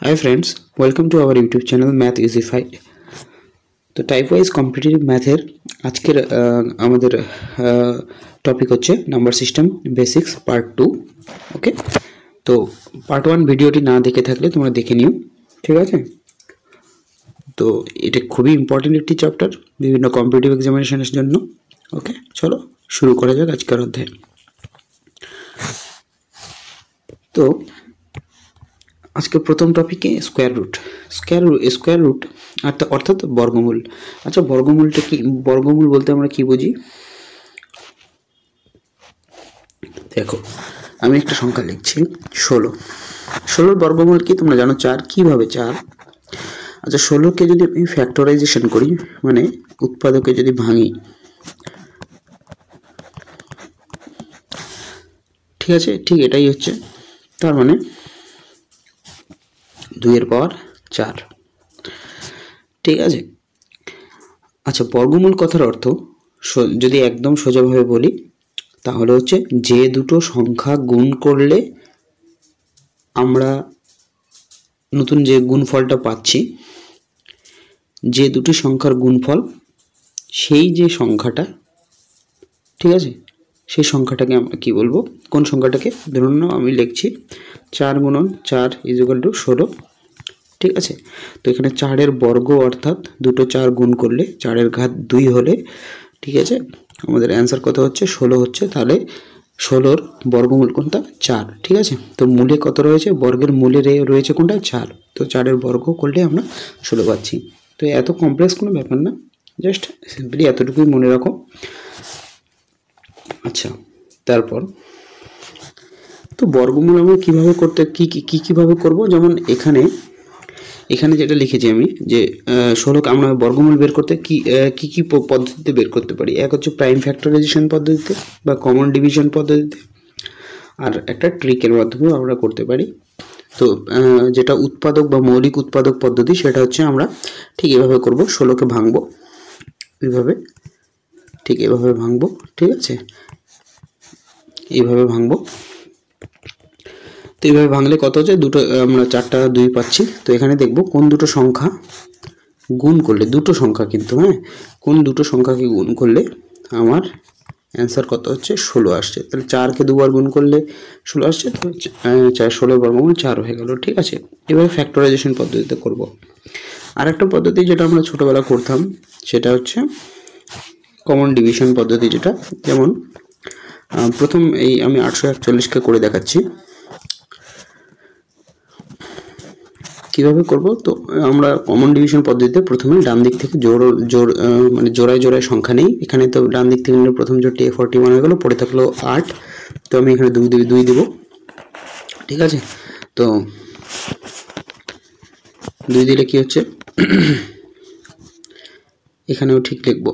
Hi friends, welcome to our YouTube channel Math Easyfied. তো type wise competitive ম্যাথের আজকের আমাদের টপিক হচ্ছে নাম্বার সিস্টেম বেসিক্স পার্ট 2। ওকে, তো পার্ট 1 ভিডিওটি না দেখে থাকলে তোমরা দেখে নিও, ঠিক আছে। তো এটা খুবই ইম্পর্টেন্ট একটি চ্যাপ্টার বিভিন্ন কম্পিটিটিভ এক্সামিনেশনের জন্য। ওকে, চলো শুরু করা যাক আজকের অধ্যায়। তো আজকে প্রথম টপিকে স্কোয়ার রুট অর্থাৎ বর্গমূল। আচ্ছা, বর্গমূলটা কি? বর্গমূল বলতে আমরা কি বুঝি? দেখো, আমি একটা সংখ্যা লিখছি 16। বর্গমূল কি তোমরা জানো? 4। কিভাবে 4? আচ্ছা, 16কে যদি আমি ফ্যাক্টরাইজেশন করি, মানে উৎপাদকে যদি ভাঙি, ঠিক আছে, ঠিক এটাই হচ্ছে। তার মানে 2 এর পাওয়ার 4, ঠিক আছে। আচ্ছা, বর্গমূল কথার অর্থ যদি একদম সোজাভাবে বলি তাহলে হচ্ছে যে দুটো সংখ্যা গুণ করলে আমরা নতুন যে গুণফলটা পাচ্ছি, যে দুটি সংখ্যার গুণফল, সেই যে সংখ্যাটা, ঠিক আছে, সেই সংখ্যাটাকে আমরা কি বলবো? কোন সংখ্যাটাকে? ধরুন আমি লিখছি 4 গুণন 4 = 16, ঠিক আছে। তো এখানে 4-এর বর্গ অর্থাৎ দুটো 4 গুণ করলে 4-এর ঘাত 2 হলে, ঠিক আছে, আমাদের অ্যান্সার কত হচ্ছে? 16 হচ্ছে। তাহলে 16-র বর্গমূল কোনটা? 4, ঠিক আছে। তো মূলে কত রয়েছে? বর্গের মূলে রয়েছে কোনটা? 4। তো 4-এর বর্গ করলে আমরা 16 পাচ্ছি। তো এত কমপ্লেক্স কোনো ব্যাপার না, জাস্ট সিম্পলি এতটুকুই মনে রাখো। আচ্ছা, তারপর তো বর্গমূল আমরা কীভাবে করতে কীভাবে করব? যেমন এখানে যেটা লিখেছি আমি, যে 16কে আমরা বর্গমূল বের করতে কি পদ্ধতিতে বের করতে পারি। এক হচ্ছে প্রাইম ফ্যাক্টরাইজেশন পদ্ধতিতে বা কমন ডিভিশন পদ্ধতিতে, আর একটা ট্রিকের মাধ্যমেও আমরা করতে পারি। তো যেটা উৎপাদক বা মৌলিক উৎপাদক পদ্ধতি, সেটা হচ্ছে আমরা ঠিক এভাবে করব। 16কে ভাঙবো এইভাবে, ঠিক এভাবে ভাঙবো, ঠিক আছে, এইভাবে ভাঙবো। তো এইভাবে ভাঙলে কত হচ্ছে? দুটো আমরা 4টা 2 পাচ্ছি। তো এখানে দেখব কোন দুটো সংখ্যা গুণ করলে, দুটো সংখ্যা কিন্তু, হ্যাঁ, কোন দুটো সংখ্যাকে গুণ করলে আমার অ্যান্সার কত হচ্ছে? 16 আসছে। তাহলে 4কে দুবার গুণ করলে 16 আসছে। তো 16 বর্গমূল 4 হয়ে গেল, ঠিক আছে। এবারে ফ্যাক্টরাইজেশন পদ্ধতিতে করব। আর একটা পদ্ধতি যেটা আমরা ছোটোবেলা করতাম, সেটা হচ্ছে কমন ডিভিশন পদ্ধতি, যেটা যেমন প্রথম এই আমি 841কে করে দেখাচ্ছি কিভাবে করব। তো আমরা কমন ডিভিশন পদ্ধতিতে প্রথমে ডান দিক থেকে মানে জোড়ায় সংখ্যা নেই। এখানে তো ডান দিক থেকে নিলে প্রথম জোড়টি 41 হয়ে গেল, পড়ে থাকলো 8। তো আমি এখানে 2 দেব, ঠিক আছে। তো 2 দিলে কি হচ্ছে? এখানেও ঠিক লিখবো,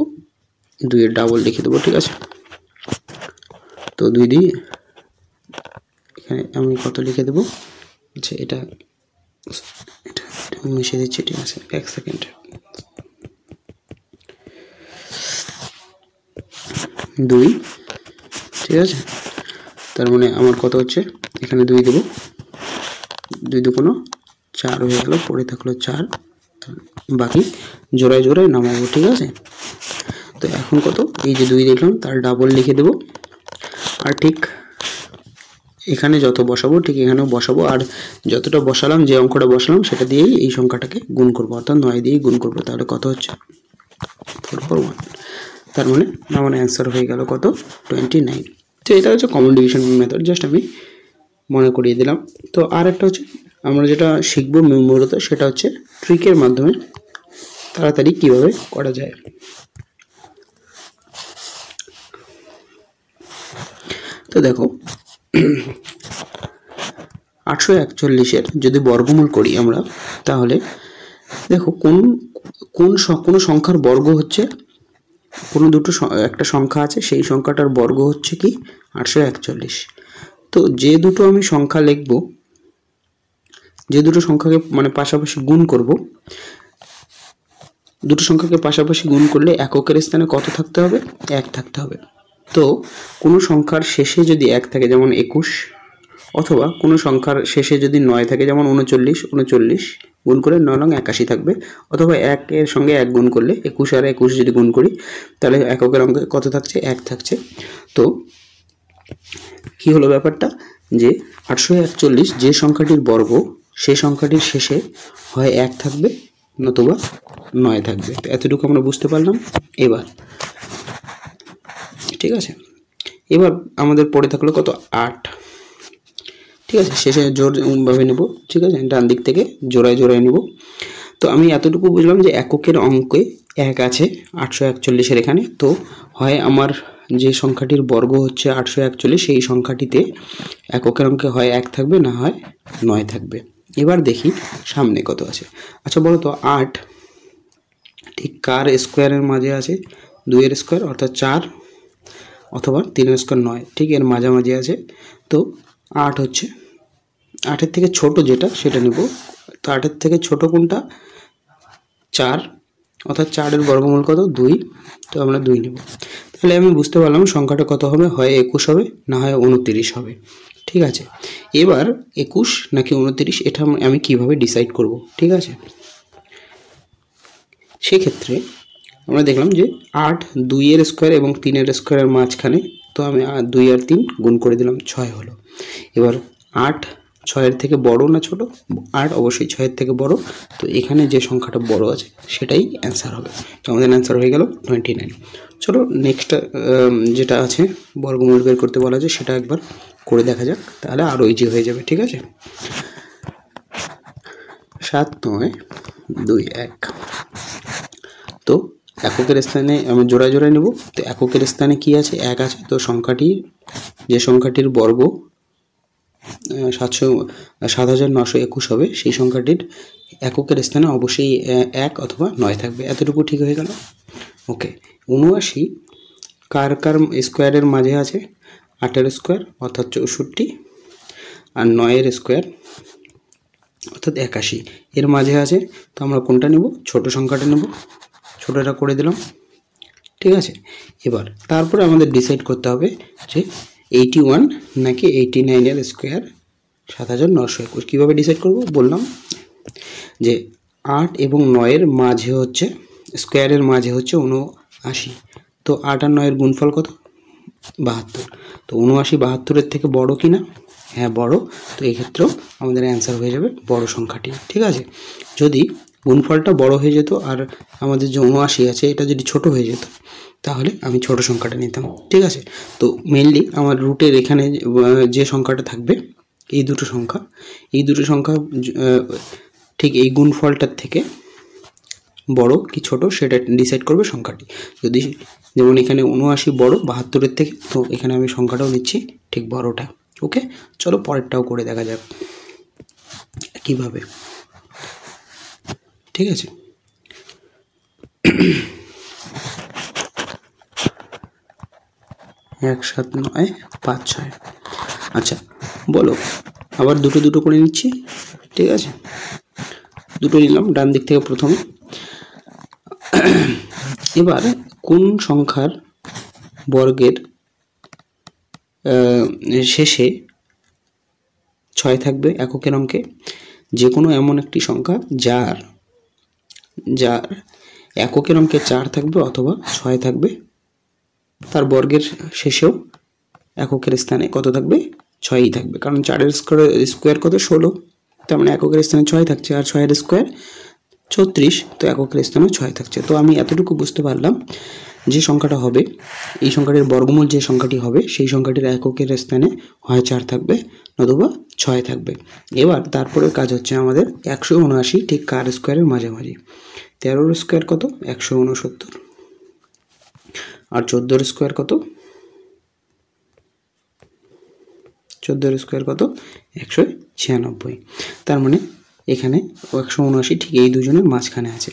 2 এর ডাবল লিখে দেবো, ঠিক আছে। তো 2 দিয়ে এখানে আমি কত লিখে দেবো? আচ্ছা, এটা মিশিয়ে দিচ্ছি, ঠিক আছে, 1 সেকেন্ড। 2, ঠিক আছে। তার মানে আমার কত হচ্ছে? এখানে 2 দেবো, 2 দুগুণ 4 হয়ে গেল, পড়ে থাকলো 4। বাকি জোড়ায় নামাবো, ঠিক আছে। তো এখন কত? এই যে 2 দেখলাম, তার ডাবল লিখে দেবো। আর ঠিক এখানে যত বসাবো ঠিক এখানেও বসাবো, আর যতটা বসালাম, যে অঙ্কটা বসালাম, সেটা দিয়েই এই সংখ্যাটাকে গুণ করবো, অর্থাৎ 9 দিয়েই গুণ করবো। তাহলে কত হচ্ছে? 441। তার মানে আমার অ্যান্সার হয়ে গেল কত? 29। তো এটা হচ্ছে কমন ডিভিশন মেথড, জাস্ট আমি মনে করিয়ে দিলাম। তো আর একটা হচ্ছে আমরা যেটা শিখবো মূলত, সেটা হচ্ছে ট্রিকের মাধ্যমে তাড়াতাড়ি কিভাবে করা যায়। তো দেখো, 841-এর যদি বর্গমূল করি আমরা, তাহলে দেখো কোনো সংখ্যার বর্গ হচ্ছে, কোনো একটা সংখ্যা আছে, সেই সংখ্যাটার বর্গ হচ্ছে কি? 841। তো যে দুটো আমি সংখ্যা লিখব, যে দুটো সংখ্যাকে মানে পাশাপাশি গুণ করব, দুটো সংখ্যাকে পাশাপাশি গুণ করলে এককের স্থানে কত থাকতে হবে? 1 থাকতে হবে। তো কোনো সংখ্যার শেষে যদি 1 থাকে, যেমন 21, অথবা কোনো সংখ্যার শেষে যদি 9 থাকে, যেমন 39 গুণ করে 9 নং 81 থাকবে, অথবা 1 এর সঙ্গে 1 গুণ করলে 21 আর 21 যদি গুণ করি তাহলে এককের অঙ্কে কত থাকছে? 1 থাকছে। তো কি হলো ব্যাপারটা, যে 841 যে সংখ্যাটির বর্গ সেই সংখ্যাটির শেষে হয় 1 থাকবে নতুবা 9 থাকবে। তো এতটুকু আমরা বুঝতে পারলাম। এবার ঠিক আছে, এবার আমাদের পড়ে থাকলো কত? 8। ঠিক আছে, শেষে জোরভাবে নেব। ঠিক আছে, ডান দিক থেকে জোড়ায় নেব। তো আমি এতটুকু বুঝলাম যে এককের অঙ্কে 1 আছে 841 এখানে। তো হয় আমার যে সংখ্যাটির বর্গ হচ্ছে 841, সেই সংখ্যাটিতে এককের অঙ্কে হয় 1 থাকবে, না হয় 9 থাকবে। এবার দেখি সামনে কত আছে। আচ্ছা বলো তো 8 ঠিক কার স্কোয়ারের মাঝে আছে? 2 এর স্কোয়ার অর্থাৎ 4, অথবা 3 এর স্কোয়ার 9, ঠিক এর মাঝামাঝি আছে। তো 8 হচ্ছে 8-এর থেকে ছোট যেটা সেটা নেব। তো 8-এর থেকে ছোট কোনটা? 4, অর্থাৎ 4 এর বর্গমূল কত? 2। তো আমরা 2 নেব। তাহলে আমি বুঝতে পারলাম সংখ্যাটা কত হবে, হয় 21 হবে, না হয় 29 হবে। ঠিক আছে, এবার 21 নাকি 29 এটা আমি কিভাবে ডিসাইড করব? ঠিক আছে, সেক্ষেত্রে আমরা দেখলাম যে 8 2 এর স্কোয়ার এবং 3 এর স্কোয়ারের মাঝখানে। তো আমি 2 আর 3 গুণ করে দিলাম, 6 হলো। এবার 8 6 এর থেকে বড় না ছোট? 8 অবশ্যই 6 এর থেকে বড়। তো এখানে যে সংখ্যাটা বড় আছে সেটাই অ্যান্সার হবে। তো আমাদের অ্যান্সার হয়ে গেল 29। চলো নেক্সট যেটা আছে বর্গমূল বের করতে বলা আছে সেটা একবার করে দেখা যাক, তাহলে আরও ইজি হয়ে যাবে। ঠিক আছে, 7 9 2 1। তো এককের স্থানে আমি জোড়ায় নেব। তো এককের স্থানে কি আছে? 1 আছে। তো যে সংখ্যাটির বর্গ 7921 হবে, সেই সংখ্যাটির এককের স্থানে অবশ্যই 1 অথবা 9 থাকবে। এতটুকু ঠিক হয়ে গেল। ওকে, 79 কার স্কোয়ারের মাঝে আছে? 8 এর স্কোয়ার অর্থাৎ 64, আর 9 এর স্কোয়ার অর্থাৎ 81 এর মাঝে আছে। তো আমরা কোনটা নেব? ছোট সংখ্যাটা নেব। ছোটটা করে দিলাম। ঠিক আছে, এবার তারপরে আমাদের ডিসাইড করতে হবে যে 81 নাকি 89 এর স্কোয়ার 7921। কীভাবে ডিসাইড করব বললাম যে 8 এবং 9 এর মাঝে হচ্ছে স্কোয়ারের মাঝে হচ্ছে 79। তো 8 আর 9 এর গুণফল কত? 72। তো 79 72-এর থেকে বড় কি না? হ্যাঁ বড়। তো এই ক্ষেত্রেও আমাদের অ্যান্সার হয়ে যাবে বড় সংখ্যাটি। ঠিক আছে, যদি গুণফলটা বড় হয়ে যেত আর আমাদের যে 79 আছে এটা যদি ছোট হয়ে যেত তাহলে আমি ছোট সংখ্যাটা নিতাম। ঠিক আছে, তো মেনলি আমার রুটের এখানে যে সংখ্যাটা থাকবে এই দুটো সংখ্যা ঠিক এই গুণফলটার থেকে বড় কি ছোট সেটা ডিসাইড করবে সংখ্যাটি। যদি যেমন এখানে 79 বড় 72-এর থেকে, তো এখানে আমি সংখ্যাটাও নিচ্ছি ঠিক বড়টা। ওকে, চলো পরেরটাও করে দেখা যাক কিভাবে। ঠিক আছে, 1 7 9 5 6। আচ্ছা বলো, আবার দুটো করে নিচ্ছি। ঠিক আছে, দুটো নিলাম ডান দিক থেকে প্রথমে। এবার কোন সংখ্যার বর্গের শেষে 6 থাকবে এককের অঙ্কে? যে কোনো এমন একটি সংখ্যা যার এককের অঙ্কে 4 থাকবে অথবা 6 থাকবে, তার বর্গের শেষেও এককের স্থানে কত থাকবে? 6ই থাকবে। কারণ 4-এর স্কোয়ার কত? 16। তার মানে এককের স্থানে 6 থাকছে, আর 6-এর স্কোয়ার 36। তো এককের স্থানেও 6 থাকছে। তো আমি এতটুকু বুঝতে পারলাম যে সংখ্যাটা হবে, এই সংখ্যাটির বর্গমূল যে সংখ্যাটি হবে সেই সংখ্যাটির এককের স্থানে হয় 4 থাকবে নতুবা 6 থাকবে। এবার তারপরের কাজ হচ্ছে আমাদের 179 ঠিক কার স্কোয়ারের মাঝামাঝি। 13-এর স্কোয়ার কত? 169। আর 14-এর স্কোয়ার কত? 14-এর স্কোয়ার কত? 196। তার মানে এখানে 179 ঠিক এই দুজনের মাঝখানে আছে।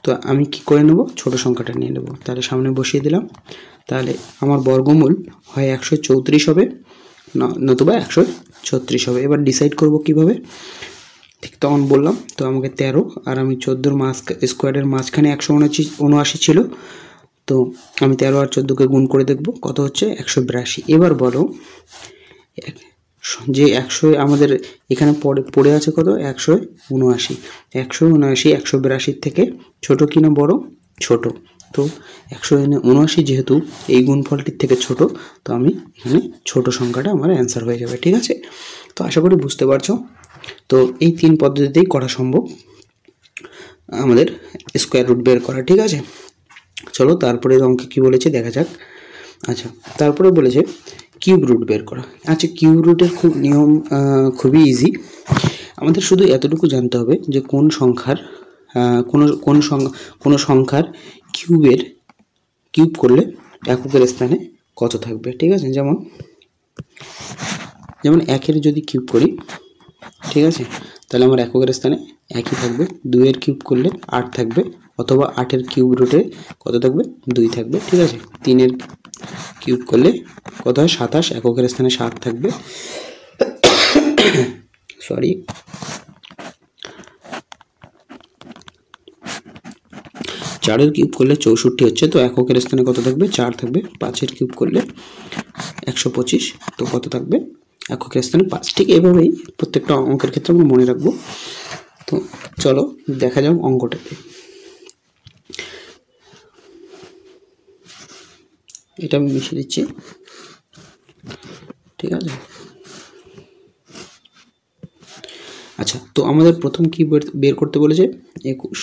তো আমি কি করে নেব? ছোট সংখ্যাটা নিয়ে নেব। তাহলে সামনে বসিয়ে দিলাম। তাহলে আমার বর্গমূল হয় 134 হবে নতুবা 136 হবে। এবার ডিসাইড করব কিভাবে? ঠিক তখন বললাম তো আমাকে 13 আর আমি 14-এর স্কোয়ারের মাঝখানে 179 ছিল। তো আমি 13 আর 14-কে গুণ করে দেখব কত হচ্ছে? 182। এবার বলো যে 100 আমাদের এখানে পড়ে আছে কত 179, 182 থেকে ছোট কিনা বড়, ছোট। তো 179 যেহেতু এই গুণফলটির থেকে ছোট, তো আমি এখানে ছোট সংখ্যাটা আমার অ্যান্সার হয়ে যাবে। ঠিক আছে, তো আশা করি বুঝতে পারছো। তো এই 3 পদ্ধতিতেই করা সম্ভব আমাদের স্কোয়ার রুট বের করা। ঠিক আছে, চলো তারপরে অঙ্কে কি বলেছে দেখা যাক। আচ্ছা, তারপরে বলেছে কিউব রুট বের করা। আচ্ছা, কিউব রুটের নিয়ম খুবই ইজি। আমাদের শুধু এতটুকু জানতে হবে যে কোন সংখ্যার কোনো সংখ্যার কিউব করলে এককের স্থানে কত থাকবে। ঠিক আছে, যেমন 1-এর যদি কিউব করি, ঠিক আছে, তাহলে আমার এককের স্থানে 1ই থাকবে। 2-এর কিউব করলে 8 থাকবে, অথবা 8-এর কিউব রুটে কত থাকবে 2 থাকবে। ঠিক আছে, 3-এর কিউব করলে কত হয় 27, এককের স্থানে 7 থাকবে। সরি, 4-এর কিউব করলে 64 হচ্ছে, তো এককের স্থানে কত থাকবে 4 থাকবে। 5-এর কিউব করলে 125, তো কত থাকবে এককের স্থানে 5। ঠিক এভাবেই প্রত্যেকটা অঙ্কের ক্ষেত্রে আমরা মনে রাখবো। তো চলো দেখা যাক অঙ্কটাতে। এটা আমি মিশিয়ে দিচ্ছি। ঠিক আছে, আচ্ছা, তো আমাদের প্রথম কি বের করতে বলেছে 21,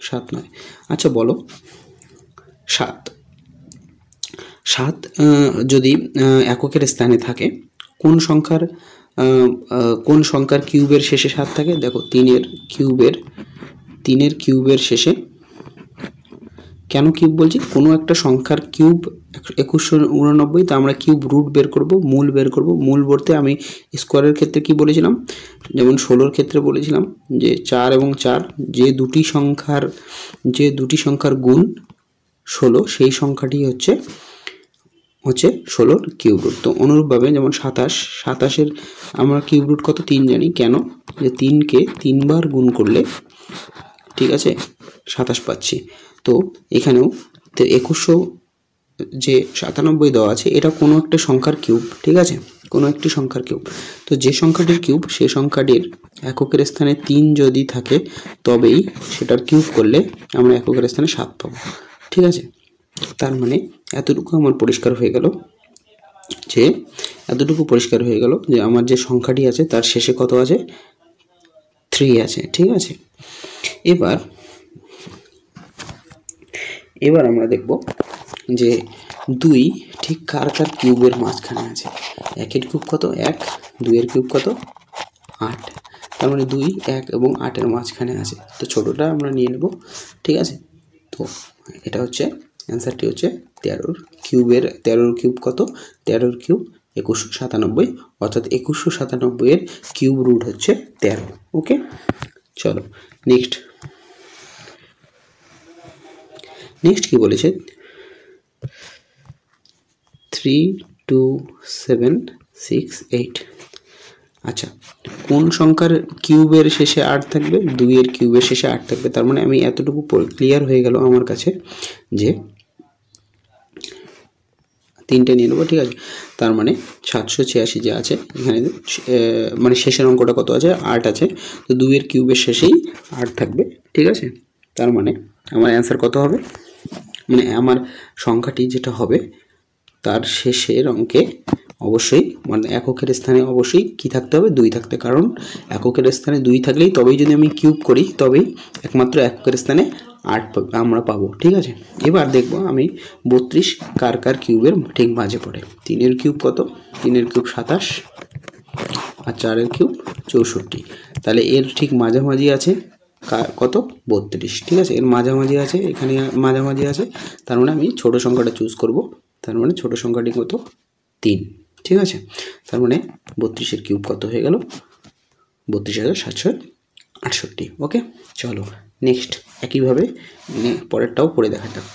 7 নয়। আচ্ছা বলো 7 যদি এককের স্থানে থাকে, কোন সংখ্যার কিউবের শেষে 7 থাকে? দেখো 3-এর কিউবের শেষে, কেন কিউব বলছি, কোনো একটা সংখ্যার কিউব 2189, তা আমরা কিউব রুট বের করব, মূল বের করব। মূল বলতে আমি স্কোয়ারের ক্ষেত্রে কি বলেছিলাম, যেমন 16-র ক্ষেত্রে বলেছিলাম যে 4 এবং 4 যে দুটি সংখ্যার গুণ 16, সেই সংখ্যাটি হচ্ছে 16-র কিউব রুট। তো অনুরূপভাবে যেমন 27-এর আমরা কিউব রুট কত 3 জানি, কেন, যে 3কে 3 বার গুণ করলে, ঠিক আছে, 27 পাচ্ছি। তো এখানেও 2100 যে 97 দেওয়া আছে, এটা কোনো একটা সংখ্যার কিউব। ঠিক আছে, কোনো একটি সংখ্যার কিউব। তো যে সংখ্যাটির কিউব, সেই সংখ্যাটির এককের স্থানে 3 যদি থাকে, তবেই সেটার কিউব করলে আমরা এককের স্থানে 7 পাবো। ঠিক আছে, তার মানে এতটুকু আমার পরিষ্কার হয়ে গেল যে আমার যে সংখ্যাটি আছে তার শেষে কত আছে 3 আছে। ঠিক আছে, এবার আমরা দেখব যে 2 ঠিক কার কিউবের মাঝখানে আছে। 1-এর কিউব কত 1, 2-এর কিউব কত 8, তার মানে 2, 1 এবং 8-এর মাঝখানে আছে। তো ছোটটা আমরা নিয়ে নেব। ঠিক আছে, তো এটা হচ্ছে অ্যান্সারটি হচ্ছে 13-র কিউব কত, 13-র কিউব 2197, অর্থাৎ 2197-এর কিউব রুট হচ্ছে 13। ওকে, চলো নেক্সট কি বলেছে 3, 2, 7, 6, 8। আচ্ছা, কোন সংখ্যার কিউবের শেষে 8 থাকবে? 2-এর কিউবের শেষে 8 থাকবে। তার মানে আমি এতটুকু ক্লিয়ার হয়ে গেল আমার কাছে যে 3টে নিয়ে নেবো। ঠিক আছে, তার মানে 786 যে আছে এখানে, মানে শেষের অঙ্কটা কত আছে 8 আছে, তো 2-এর কিউবের শেষেই 8 থাকবে। ঠিক আছে, তার মানে আমার অ্যান্সার কত হবে, মানে আমার সংখ্যাটি যেটা হবে তার শেষের অঙ্কে অবশ্যই, মানে এককের স্থানে অবশ্যই কি থাকতে হবে 2 থাকতে, কারণ এককের স্থানে 2 থাকলেই তবেই যদি আমি কিউব করি তবেই একমাত্র এককের স্থানে 8 আমরা পাবো। ঠিক আছে, এবার দেখব আমি 32 কার কিউবের ঠিক মাঝে পড়ে। 3-এর কিউব কত, 3-এর কিউব 27, আর 4-এর কিউব 64, তাহলে এর ঠিক মাঝামাঝি আছে কত 32। ঠিক আছে, এর মাঝামাঝি আছে, এখানে মাঝামাঝি আছে, তার মানে আমি ছোট সংখ্যাটা চুজ করব। তার মানে ছোট সংখ্যাটি কত 3। ঠিক আছে, তার মানে 32-এর কিউব কত হয়ে গেল 32,768। ওকে, চলো নেক্সট একইভাবে পরেরটাও পড়ে দেখা যাক।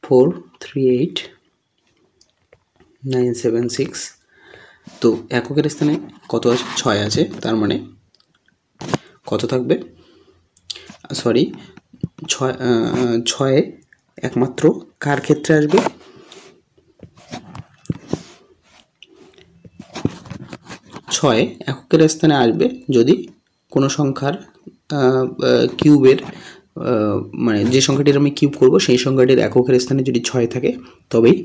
438,976, তো এককের স্থানে কত আছে 6 আছে, তার মানে কত থাকবে, সরি 6 একমাত্র কার ক্ষেত্রে আসবে ছয় এককের স্থানে আসবে যদি কোনো সংখ্যার কিউবের মানে যে সংখ্যাটির আমি কিউব করব সেই সংখ্যাটির এককের স্থানে যদি 6 থাকে তবেই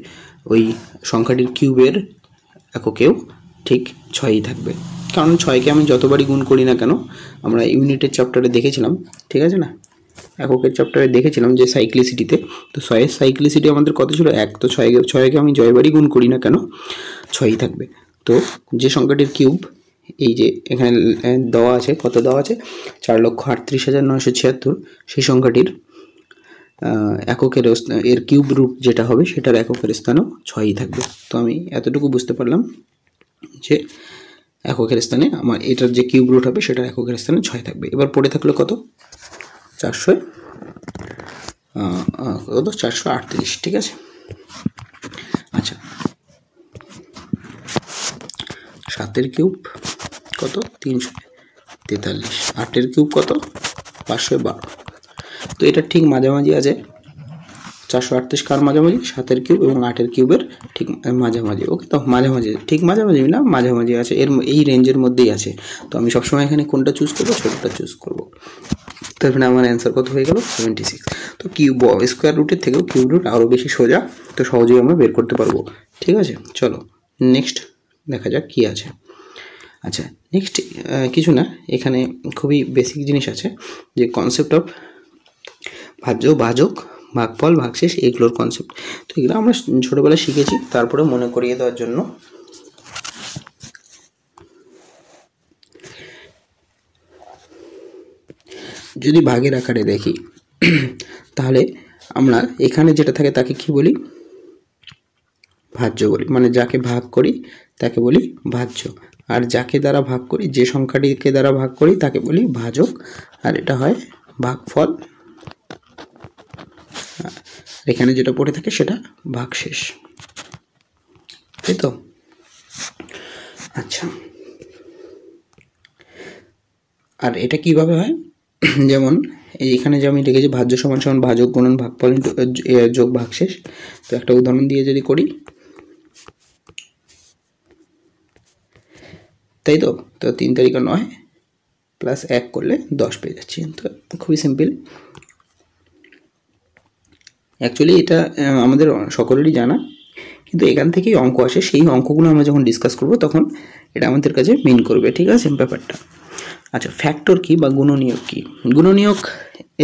ওই সংখ্যাটির কিউবের এককেও ঠিক 6ই থাকবে। কারণ 6কে আমি যতবারই গুণ করি না কেন, আমরা ইউনিটের চ্যাপ্টারে দেখেছিলাম, ঠিক আছে না, এককের চ্যাপ্টারে দেখেছিলাম যে সাইক্লিসিটিতে, তো 6-এর সাইক্লিসিটি আমাদের কত ছিল 1, তো 6কে আমি যতবারই গুণ করি না কেন 6ই থাকবে। তো যে সংখ্যাটির কিউব এই যে এখানে দেওয়া আছে, কত দেওয়া আছে 4,38,976, সেই সংখ্যাটির এককের এর কিউব রুট যেটা হবে সেটার এককের স্থানেও 6ই থাকবে। তো আমি এতটুকু বুঝতে পারলাম যে এককের স্থানে আমার এটার যে কিউব রুট হবে সেটার এককের স্থানে 6 থাকবে। এবার পড়ে থাকলো কত 438, ঠিক আছে। আচ্ছা, 7-এর কিউব কত 343, 8-এর কিউব কত 512, তো এটা ঠিক মাঝামাঝি আছে। 438 কার মাঝামাঝি 7-এর কিউব এবং 8-এর কিউবের ঠিক মাঝামাঝি। ওকে, তো মাঝামাঝি ঠিক মাঝামাঝি না, মাঝামাঝি আছে, এই রেঞ্জের মধ্যেই আছে। তো আমি সবসময় এখানে কোনটা চুজ করবো, ছোটটা চুজ করবো। তারপরে আমার অ্যান্সার কত হয়ে গেল 76। তো কিউব স্কোয়ার রুটের থেকেও কিউব রুট আরও বেশি সোজা, তো সহজেই আমরা বের করতে পারবো। ঠিক আছে, চলো নেক্সট দেখা যাক কি আছে। আচ্ছা, নেক্সট কিছু না, এখানে খুবই বেসিক জিনিস আছে, যে কনসেপ্ট অফ ভাজ্য, ভাজক, ভাগফল, ভাগশেষ, এগুলোর কনসেপ্ট। তো এগুলো আমরা ছোটোবেলায় শিখেছি, তারপরে মনে করিয়ে দেওয়ার জন্য যদি ভাগের আকারে দেখি তাহলে আমরা এখানে যেটা থাকে তাকে কি বলি, ভাজ্য বলি, মানে যাকে ভাগ করি তাকে বলি ভাজ্য, আর যাকে দ্বারা ভাগ করি, যে সংখ্যাটিকে দ্বারা ভাগ করি তাকে বলি ভাজক, আর এটা হয় ভাগফল, এখানে যেটা পড়ে থাকে সেটা ভাগশেষ, তাই তো। আচ্ছা, আর এটা কিভাবে হয়, যেমন এখানে যে আমি লিখেছি ভাজ্য সমান সমান ভাজক গুণন ভাগফল যোগ ভাগশেষ। তো একটা উদাহরণ দিয়ে যদি করি, তাই তো, তো 3 তারিখে 9 প্লাস 1 করলে 10 পেয়ে যাচ্ছি। তো খুবই সিম্পল। অ্যাকচুয়ালি এটা আমাদের সকলেরই জানা, কিন্তু এখান থেকেই অঙ্ক আসে, সেই অঙ্কগুলো আমরা যখন ডিসকাস করব তখন এটা আমাদের কাছে মিন করবে, ঠিক আছে ব্যাপারটা। আচ্ছা, ফ্যাক্টর কি বা গুণনীয়ক কি? গুণনীয়ক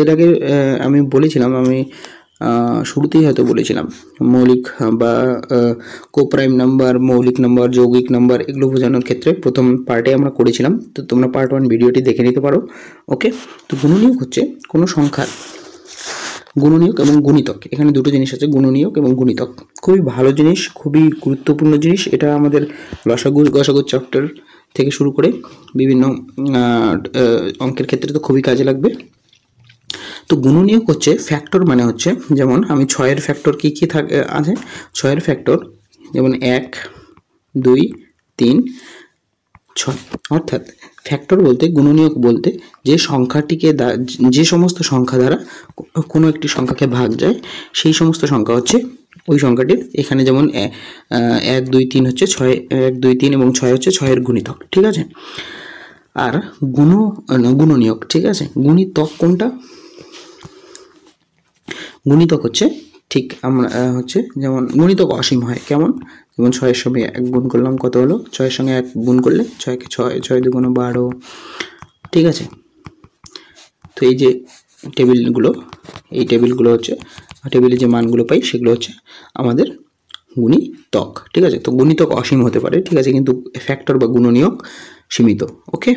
এর আগে আমি বলেছিলাম, আমি শুরুতেই হয়তো বলেছিলাম, মৌলিক বা কোপ্রাইম নাম্বার, মৌলিক নাম্বার, যৌগিক নাম্বার, এগুলো বোঝানোর ক্ষেত্রে প্রথম পার্টে আমরা করেছিলাম, তো তোমরা পার্ট 1 ভিডিওটি দেখে নিতে পারো। ওকে, তো গুণনীয়ক হচ্ছে কোনো সংখ্যার গুণনীয়ক এবং গুণিতক, এখানে দুটো জিনিস আছে, গুণনীয়ক এবং গুণিতক। খুবই ভালো জিনিস, খুবই গুরুত্বপূর্ণ জিনিস, এটা আমাদের লসাগু গসাগু চ্যাপ্টার থেকে শুরু করে বিভিন্ন অঙ্কের ক্ষেত্রে তো খুবই কাজে লাগবে। তো গুণনীয়ক হচ্ছে ফ্যাক্টর, মানে হচ্ছে যেমন আমি 6-এর ফ্যাক্টর কী কী থাকে আছে, 6-এর ফ্যাক্টর যেমন 1, 2, 3, 6, অর্থাৎ ফ্যাক্টর বলতে, গুণনীয়ক বলতে যে সংখ্যাটিকে যে সমস্ত সংখ্যা দ্বারা কোনো একটি সংখ্যাকে ভাগ যায় সেই সমস্ত সংখ্যা হচ্ছে ওই সংখ্যাটির, এখানে যেমন 1, 2, 3 হচ্ছে 6, 1, 2, 3 এবং 6 হচ্ছে 6-এর গুণিতক, ঠিক আছে। আর গুণনীয়ক, ঠিক আছে। গুণিতক কোনটা? গুণিতক হচ্ছে ঠিক আমরা হচ্ছে যেমন গুণিতক অসীম হয়, কেমন, যেমন 6-এর সঙ্গে 1 গুণ করলাম কত হলো, 6-এর সঙ্গে 1 গুণ করলে 6কে 6, 6 2 12, ঠিক আছে। তো এই যে টেবিলগুলো, এই টেবিলগুলো হচ্ছে, টেবিলে যে মানগুলো পাই সেগুলো হচ্ছে আমাদের গুণিতক, ঠিক আছে। তো গুণিতক অসীম হতে পারে, ঠিক আছে, কিন্তু ফ্যাক্টর বা গুণনীয়ক সীমিত। ওকে,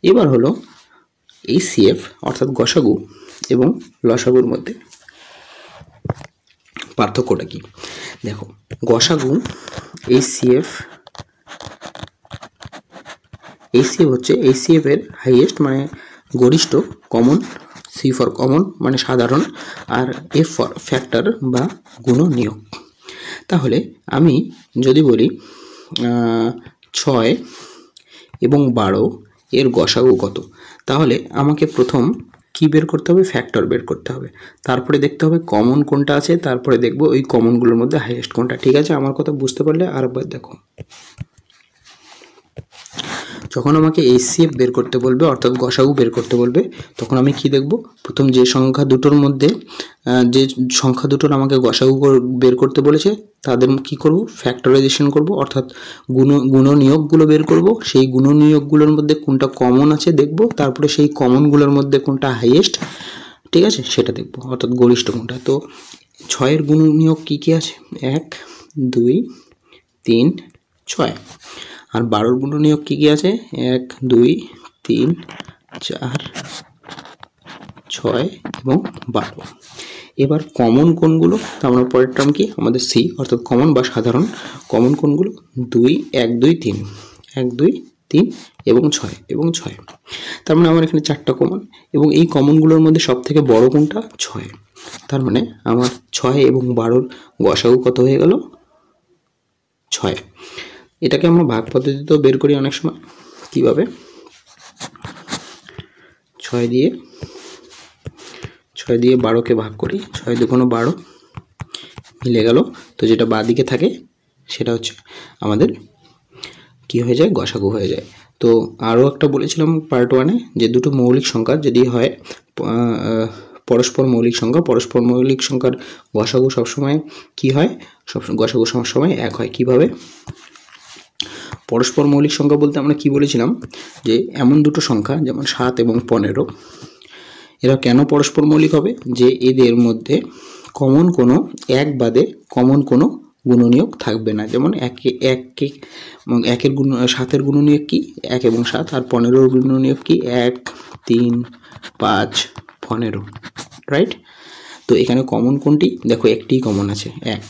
এবার হলো এই সিএফ অর্থাৎ গসাগু এবং লসাগুর মধ্যে পার্থক্যটা কি? দেখো, গসাগু এইচসিএফ হচ্ছে এইচসিএফ এর হাইয়েস্ট মানে গরিষ্ঠ, কমন, সি ফর কমন মানে সাধারণ, আর এফ ফর ফ্যাক্টর বা গুণনীয়ক। তাহলে আমি যদি বলি 6 এবং 12 এর গসাগু কত, তাহলে আমাকে প্রথম কি বের করতে হবে, ফ্যাক্টর বের করতে হবে, তারপরে দেখতে হবে কমন কোনটা আছে, তারপরে দেখব ওই কমনগুলোর মধ্যে হাইয়েস্ট কোনটা। ঠিক আছে, আমার কথা বুঝতে পারলে আরেকবার দেখো। যখন আমাকে HCF বের করতে বলবে অর্থাৎ গসাগু বের করতে বলবে তখন আমি কি দেখব, প্রথম যে সংখ্যা দুটোর মধ্যে যে সংখ্যা দুটোর আমাকে গসাগু বের করতে বলেছে তাদের কি করব, ফ্যাক্টরাইজেশন করব, অর্থাৎ গুণনীয়কগুলো বের করব। সেই গুণনীয়কগুলোর মধ্যে কোনটা কমন আছে দেখব, তারপরে সেই কমনগুলোর মধ্যে কোনটা হাইয়েস্ট, ঠিক আছে, সেটা দেখব, অর্থাৎ গরিষ্ঠ কোনটা। তো 6-এর গুণনীয়ক কী কী আছে, 1 2 3 6। আর 12-র গুণনীয়ক কী কী আছে, 1 2 3 4 6 এবং 12। এবার কমন কোনগুলো, তো আমরা পরের টার্ম কি আমাদের সি, অর্থাৎ কমন বা সাধারণ কমন কোনগুলো, 2 1 2 3 1 2 3 এবং 6। তার মানে আমার এখানে 4টা কমন, এবং এই কমনগুলোর মধ্যে সব থেকে বড় কোনটা, 6। তার মানে আমার 6 এবং 12-র গসাগু কত হয়ে গেল, 6। এটাকে আমরা ভাগ পদ্ধতিতেও বের করি অনেক সময়। কিভাবে, 6 দিয়ে 12কে ভাগ করি, 6 2 12 মিলে গেল। তো যেটা বাঁ দিকে থাকে সেটা হচ্ছে আমাদের কি হয়ে যায়, গসাগু হয়ে যায়। তো আরও একটা বলেছিলাম পার্ট 1-এ যে দুটো মৌলিক সংখ্যা যদি হয় পরস্পর মৌলিক সংখ্যার গসাগু সবসময় কি হয়, গসাগু সবসময় 1 হয়। কিভাবে, পরস্পর মৌলিক সংখ্যা বলতে আমরা কি বলেছিলাম, যে এমন দুটো সংখ্যা যেমন 7 এবং 15, এরা কেন পরস্পর মৌলিক হবে, যে এদের মধ্যে কমন কোনো এক বাদে কমন কোনো গুণনীয়ক থাকবে না। যেমন 7-এর গুণনীয়ক কি, 1 এবং 7, আর 15-র গুণনীয়ক কি, 1 3 5 15, রাইট। তো এখানে কমন কোনটি, দেখো একটিই কমন আছে, 1,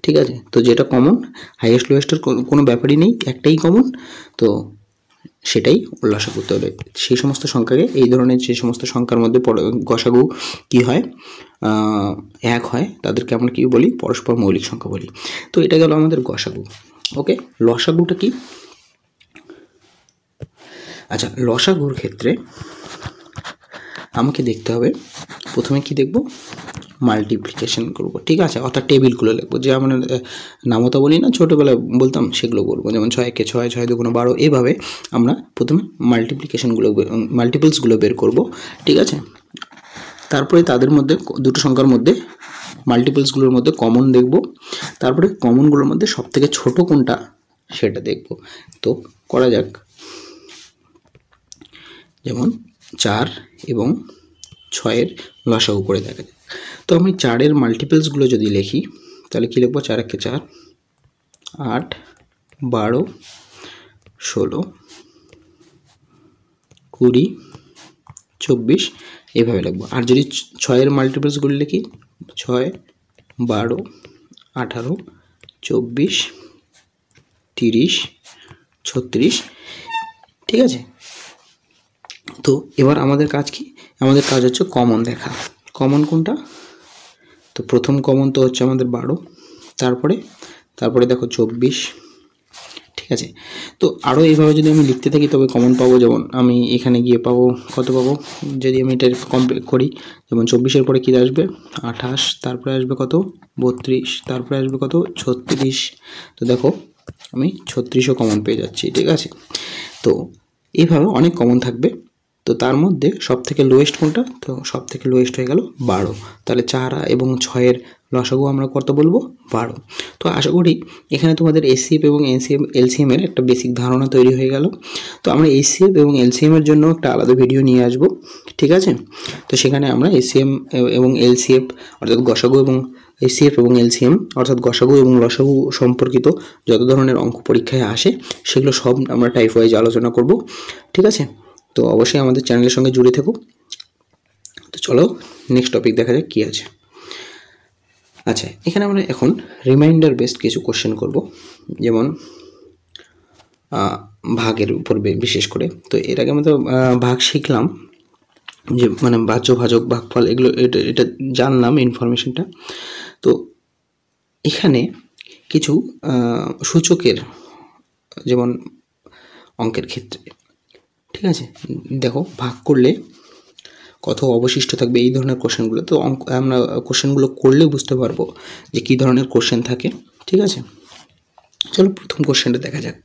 ঠিক আছে। তো যেটা কমন, হাইয়েস্ট লোয়েস্টের কোনো ব্যাপারই নেই, একটাই কমন, তো সেটাই লসাগু করতে হবে। সেই সমস্ত সংখ্যাকে, এই ধরনের যে সমস্ত সংখ্যার মধ্যে গসাগু কি হয়, 1 হয়, তাদেরকে আমরা কি বলি, পরস্পর মৌলিক সংখ্যা বলি। তো এটা গেল আমাদের গসাগু। ওকে, লসাগুটা কি, আচ্ছা লসাগুর ক্ষেত্রে আমাকে দেখতে হবে, প্রথমে কি দেখব, মাল্টিপ্লিকেশন করব, ঠিক আছে, অর্থাৎ টেবিলগুলো লিখবো, যে আমরা নামতা বলি না, ছোটোবেলায় বলতাম, সেগুলো করবো। যেমন 6 6 6 2 12, এভাবে আমরা প্রথমে মাল্টিপলসগুলো বের করব, ঠিক আছে। তারপরে তাদের মধ্যে দুটো সংখ্যার মধ্যে মাল্টিপলসগুলোর মধ্যে কমন দেখব, তারপরে কমনগুলোর মধ্যে সব থেকে ছোটো কোনটা সেটা দেখব। তো করা যাক, যেমন 4 এবং 6-এর লসাগু করে দেখা যায়। তো আমি 4-এর মাল্টিপলসগুলো যদি লিখি তাহলে কী লিখবো, 4 1 4 8 12 16 20 24 এভাবে লিখবো। আর যদি 6-এর মাল্টিপলসগুলো লিখি, 6 12 18 24 30 36, ঠিক আছে। তো এবার আমাদের কাজ কি, আমাদের কাজ হচ্ছে কমন দেখা। কমন কোনটা, তো প্রথম কমন তো হচ্ছে আমাদের 12, তারপরে দেখো 24, ঠিক আছে। তো আরও এইভাবে যদি আমি লিখতে থাকি তবে কমন পাবো। যেমন আমি এখানে গিয়ে পাবো, কত পাবো, যদি আমি এটা কমপ্লিট করি, যেমন 24-এর পরে কী আসবে, 28, তারপরে আসবে কত, 32, তারপরে আসবে কত, 36। তো দেখো আমি 36ও কমন পেয়ে যাচ্ছি, ঠিক আছে। তো এইভাবে অনেক কমন থাকবে। তো তার মধ্যে সব থেকে লোয়েস্ট কোনটা, তো সব থেকে লোয়েস্ট হয়ে গেল 12। তাহলে 4 এবং 6-এর লসাগু আমরা কত বলবো, 12। তো আশা করি এখানে তোমাদের HCF এবং LCM-এর একটা বেসিক ধারণা তৈরি হয়ে গেল। তো আমরা HCF এবং LCM-এর জন্য একটা আলাদা ভিডিও নিয়ে আসব, ঠিক আছে। তো সেখানে আমরা HCM এবং LCF অর্থাৎ গসাগু এবং HCF এবং LCM অর্থাৎ গসাগু এবং লসাগু সম্পর্কিত যত ধরনের অঙ্ক পরীক্ষায় আসে সেগুলো সব আমরা টাইপ ওয়াইজ আলোচনা করব, ঠিক আছে। তো অবশ্যই আমাদের চ্যানেলের সঙ্গে জুড়ে থেকো। তো চলো নেক্সট টপিক দেখা যাক কী আছে। আচ্ছা, এখানে আমরা এখন রিমাইন্ডার বেসড কিছু কোশ্চেন করব, যেমন ভাগের উপর বিশেষ করে। তো এর আগে আমরা তো ভাগ শিখলাম, যে মানে বাহ্য ভাজক ভাগফল এগুলো এটা জানলাম ইনফরমেশনটা। তো এখানে কিছু সূচকের, যেমন অঙ্কের ক্ষেত্রে, ঠিক আছে, দেখো ভাগ করলে কত অবশিষ্ট থাকবে, এই ধরনের কোশ্চেনগুলো। তো আমরা কোশ্চেনগুলো করলে বুঝতে পারবো যে কী ধরনের কোশ্চেন থাকে, ঠিক আছে। চলো প্রথম কোশ্চেনটা দেখা যাক।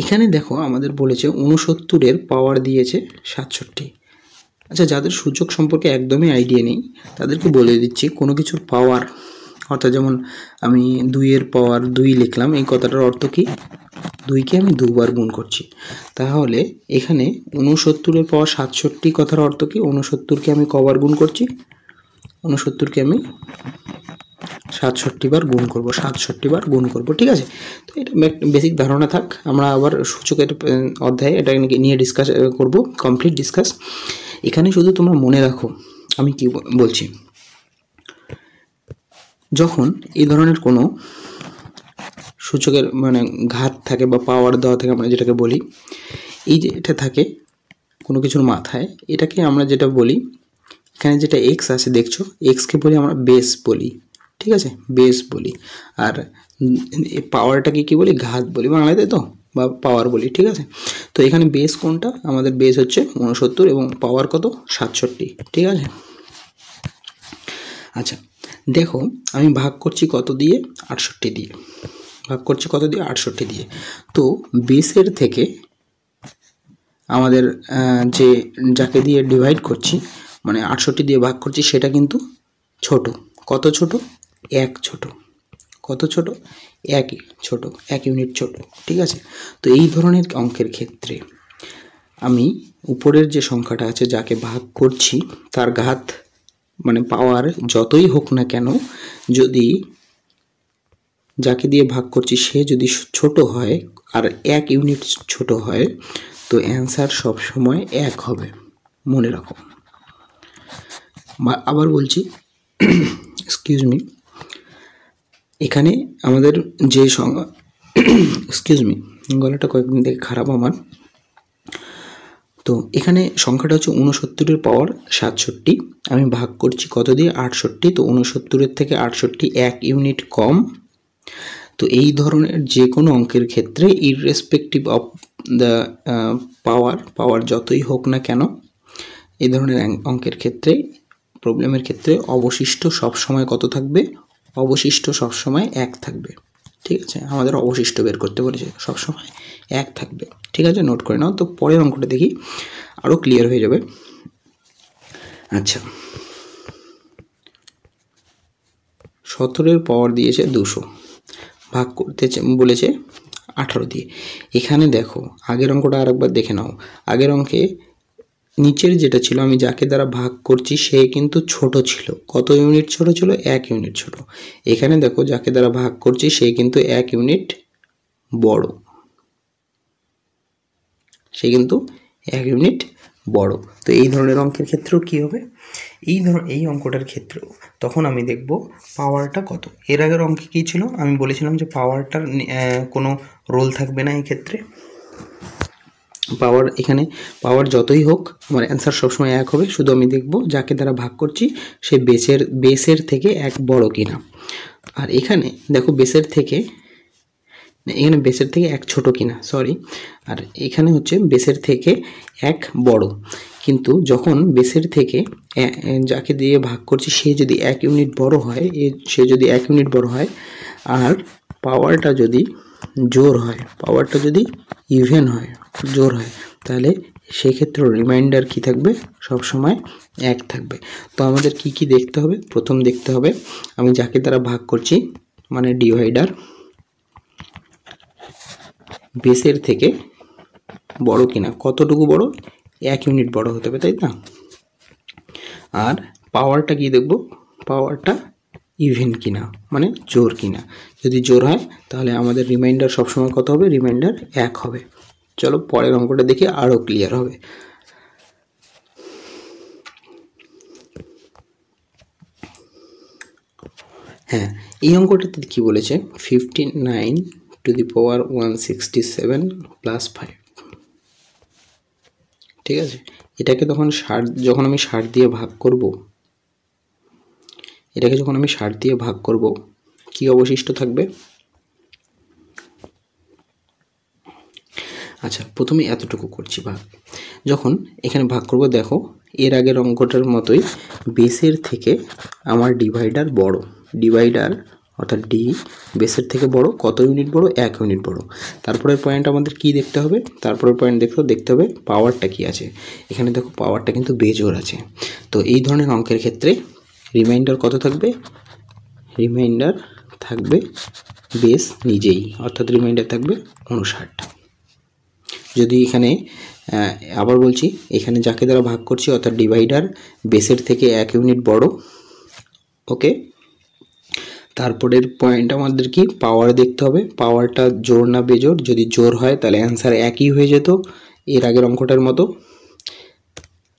এখানে দেখো আমাদের বলেছে 69-এর পাওয়ার দিয়েছে 67। আচ্ছা, যাদের সূচক সম্পর্কে একদমই আইডিয়া নেই তাদেরকে বলে দিচ্ছি, কোনো কিছুর পাওয়ার অর্থাৎ যেমন আমি 2-এর পাওয়ার 2 লিখলাম, এই কথাটার অর্থ কি? 2কে আমি 2বার গুণ করছি। তাহলে এখানে 69-এর পাওয়ার 67 কথার অর্থ কি? 69কে আমি কবার গুণ করছি? 69কে আমি 67 বার গুণ করব, 67 বার গুণ করব, ঠিক আছে? তো এটা বেসিক ধারণা থাক, আমরা আবার সূচকের অধ্যায়ে এটা নিয়ে ডিসকাস করব, কমপ্লিট ডিসকাস। এখানে শুধু তোমরা মনে রাখো আমি কি বলছি। যখন এই ধরনের কোনো সূচকের মানে ঘাত থাকে বা পাওয়ার দেওয়া থাকে, আমরা যেটাকে বলি, এই যে এটা থাকে কোনো কিছুর মাথায়, এটাকে আমরা যেটা বলি, এখানে যেটা এক্স আছে দেখছো, এক্সকে বলি আমরা বেস বলি, ঠিক আছে? বেস বলি। আর পাওয়ারটাকে কি বলি? ঘাত বলি বাংলাতে, তো বা পাওয়ার বলি, ঠিক আছে? তো এখানে বেস কোনটা? আমাদের বেস হচ্ছে 69 এবং পাওয়ার কত? 67, ঠিক আছে? আচ্ছা দেখো, আমি ভাগ করছি কত দিয়ে? 68 দিয়ে। ভাগ করছি কত দিয়ে? 68 দিয়ে। তো বেসের থেকে আমাদের যে যাকে দিয়ে ডিভাইড করছি, মানে 68 দিয়ে ভাগ করছি, সেটা কিন্তু ছোট। কত ছোট? 1 ছোট। কত ছোট? 1 ছোট, 1 ইউনিট ছোট, ঠিক আছে? তো এই ধরনের অঙ্কের ক্ষেত্রে আমি উপরের যে সংখ্যাটা আছে যাকে ভাগ করছি তার ঘাত মানে পাওয়ার যতই হোক না কেন, যদি যাকে দিয়ে ভাগ করছি সে যদি ছোট হয় আর 1 ইউনিট ছোট হয়, তো অ্যান্সার সবসময় 1 হবে, মনে রাখো। আবার বলছি, এক্সকিউজ মি, এখানে আমাদের যে সংখ্যা, এক্সকিউজ মি, গলাটা কয়েকদিন থেকে খারাপ আমার। তো এখানে সংখ্যাটা হচ্ছে 69-এর পাওয়ার 67, আমি ভাগ করছি কত দিয়ে? 68। তো 69-এর থেকে 68 1 ইউনিট কম। তো এই ধরনের যে কোনো অঙ্কের ক্ষেত্রে ইররেসপেক্টিভ অফ দ্য পাওয়ার যতই হোক না কেন, এই ধরনের অঙ্কের ক্ষেত্রে, প্রবলেমের ক্ষেত্রে অবশিষ্ট সবসময় কত থাকবে? অবশিষ্ট সবসময় 1 থাকবে, ঠিক আছে? আমাদের অবশিষ্ট বের করতে বলেছে, সবসময় 1 থাকবে, ঠিক আছে? নোট করে নাও। তো পরের অঙ্কটা দেখি, আরও ক্লিয়ার হয়ে যাবে। আচ্ছা, 17-এর পাওয়ার দিয়েছে 200, ভাগ করতে বলেছে 18 দিয়ে। এখানে দেখো আগের অঙ্কটা আরেকবার দেখে নাও। আগের অঙ্কে নিচের যেটা ছিল, আমি যাকে দ্বারা ভাগ করছি সে কিন্তু ছোট ছিল। কত ইউনিট ছোট ছিল? 1 ইউনিট ছোট। এখানে দেখো যাকে দ্বারা ভাগ করছি সে কিন্তু 1 ইউনিট বড়, সে কিন্তু 1 ইউনিট বড়। তো এই ধরনের অঙ্কের ক্ষেত্রেও কি হবে? এই অঙ্কটার ক্ষেত্রেও তখন আমি দেখব পাওয়ারটা কত। এর আগের অঙ্কে কী ছিল? আমি বলেছিলাম যে পাওয়ারটার কোনো রোল থাকবে না এই ক্ষেত্রে। পাওয়ার, এখানে পাওয়ার যতই হোক আমার অ্যান্সার সবসময় 1 হবে। শুধু আমি দেখব যাকে দ্বারা ভাগ করছি সে বেসের থেকে 1 বড় কিনা। আর এখানে দেখো বেসের থেকে 1 ছোট কিনা, সরি। আর এখানে হচ্ছে বেসের থেকে 1 বড়। কিন্তু যখন বেসের থেকে যাকে দিয়ে ভাগ করছি সে যদি 1 ইউনিট বড় হয়, সে যদি 1 ইউনিট বড় হয় আর পাওয়ারটা যদি জোর হয়, পাওয়ারটা যদি ইভেন হয়, জোর হয়, তাহলে সেক্ষেত্রে রিমাইন্ডার কি থাকবে? সবসময় 1 থাকবে। তো আমাদের কি কি দেখতে হবে? প্রথম দেখতে হবে আমি যাকে দ্বারা ভাগ করছি মানে ডিভাইডার বেসের থেকে বড় কিনা। কতটুকু বড়? 1 ইউনিট বড় হতে হবে, তাই না? আর পাওয়ারটা কি দেখব? পাওয়ারটা ইভেন কিনা, মানে জোর কিনা। যদি জোর হয় তাহলে আমাদের রিমাইন্ডার সবসময় কত হবে? রিমাইন্ডার 1 হবে। চলো পরের অঙ্কটা দেখে আরও ক্লিয়ার হবে। হ্যাঁ, এই অঙ্কটাতে কি বলেছে? 59^167 + 5, ঠিক আছে? এটাকে যখন আমি 60 দিয়ে ভাগ করব, এটাকে যখন আমি 60 দিয়ে ভাগ করব, কি অবশিষ্ট থাকবে? আচ্ছা, প্রথমে এতটুকু করছি ভাগ। যখন এখানে ভাগ করব, দেখো এর আগের অঙ্কটার মতোই বেসের থেকে আমার ডিভাইডার বড়। ডিভাইডার অর্থাৎ ডি বেসের থেকে বড়, কত ইউনিট বড়, 1 ইউনিট বড়। তারপরের পয়েন্ট আমাদের কি দেখতে হবে, তারপরের পয়েন্ট দেখতে হবে পাওয়ারটা কি আছে। এখানে দেখো পাওয়ারটা কিন্তু বেজোড় আছে। তো এই ধরনের অঙ্কের ক্ষেত্রে রিমাইন্ডার কত থাকবে, রিমাইন্ডার থাকবে বেস নিজেই, অর্থাৎ রিমাইন্ডার থাকবে 59। যদি এখানে আবার বলছি, এখানে যাকে দ্বারা ভাগ করছি অর্থাৎ ডিভাইডার বেসের থেকে 1 ইউনিট বড়, ওকে। তারপরের পয়েন্ট আমাদের কি, পাওয়ার দেখতে হবে, পাওয়ারটা জোর না বেজোড়। যদি জোর হয় তাহলে অ্যান্সার একই হয়ে যেত এর আগের অঙ্কটার মতো।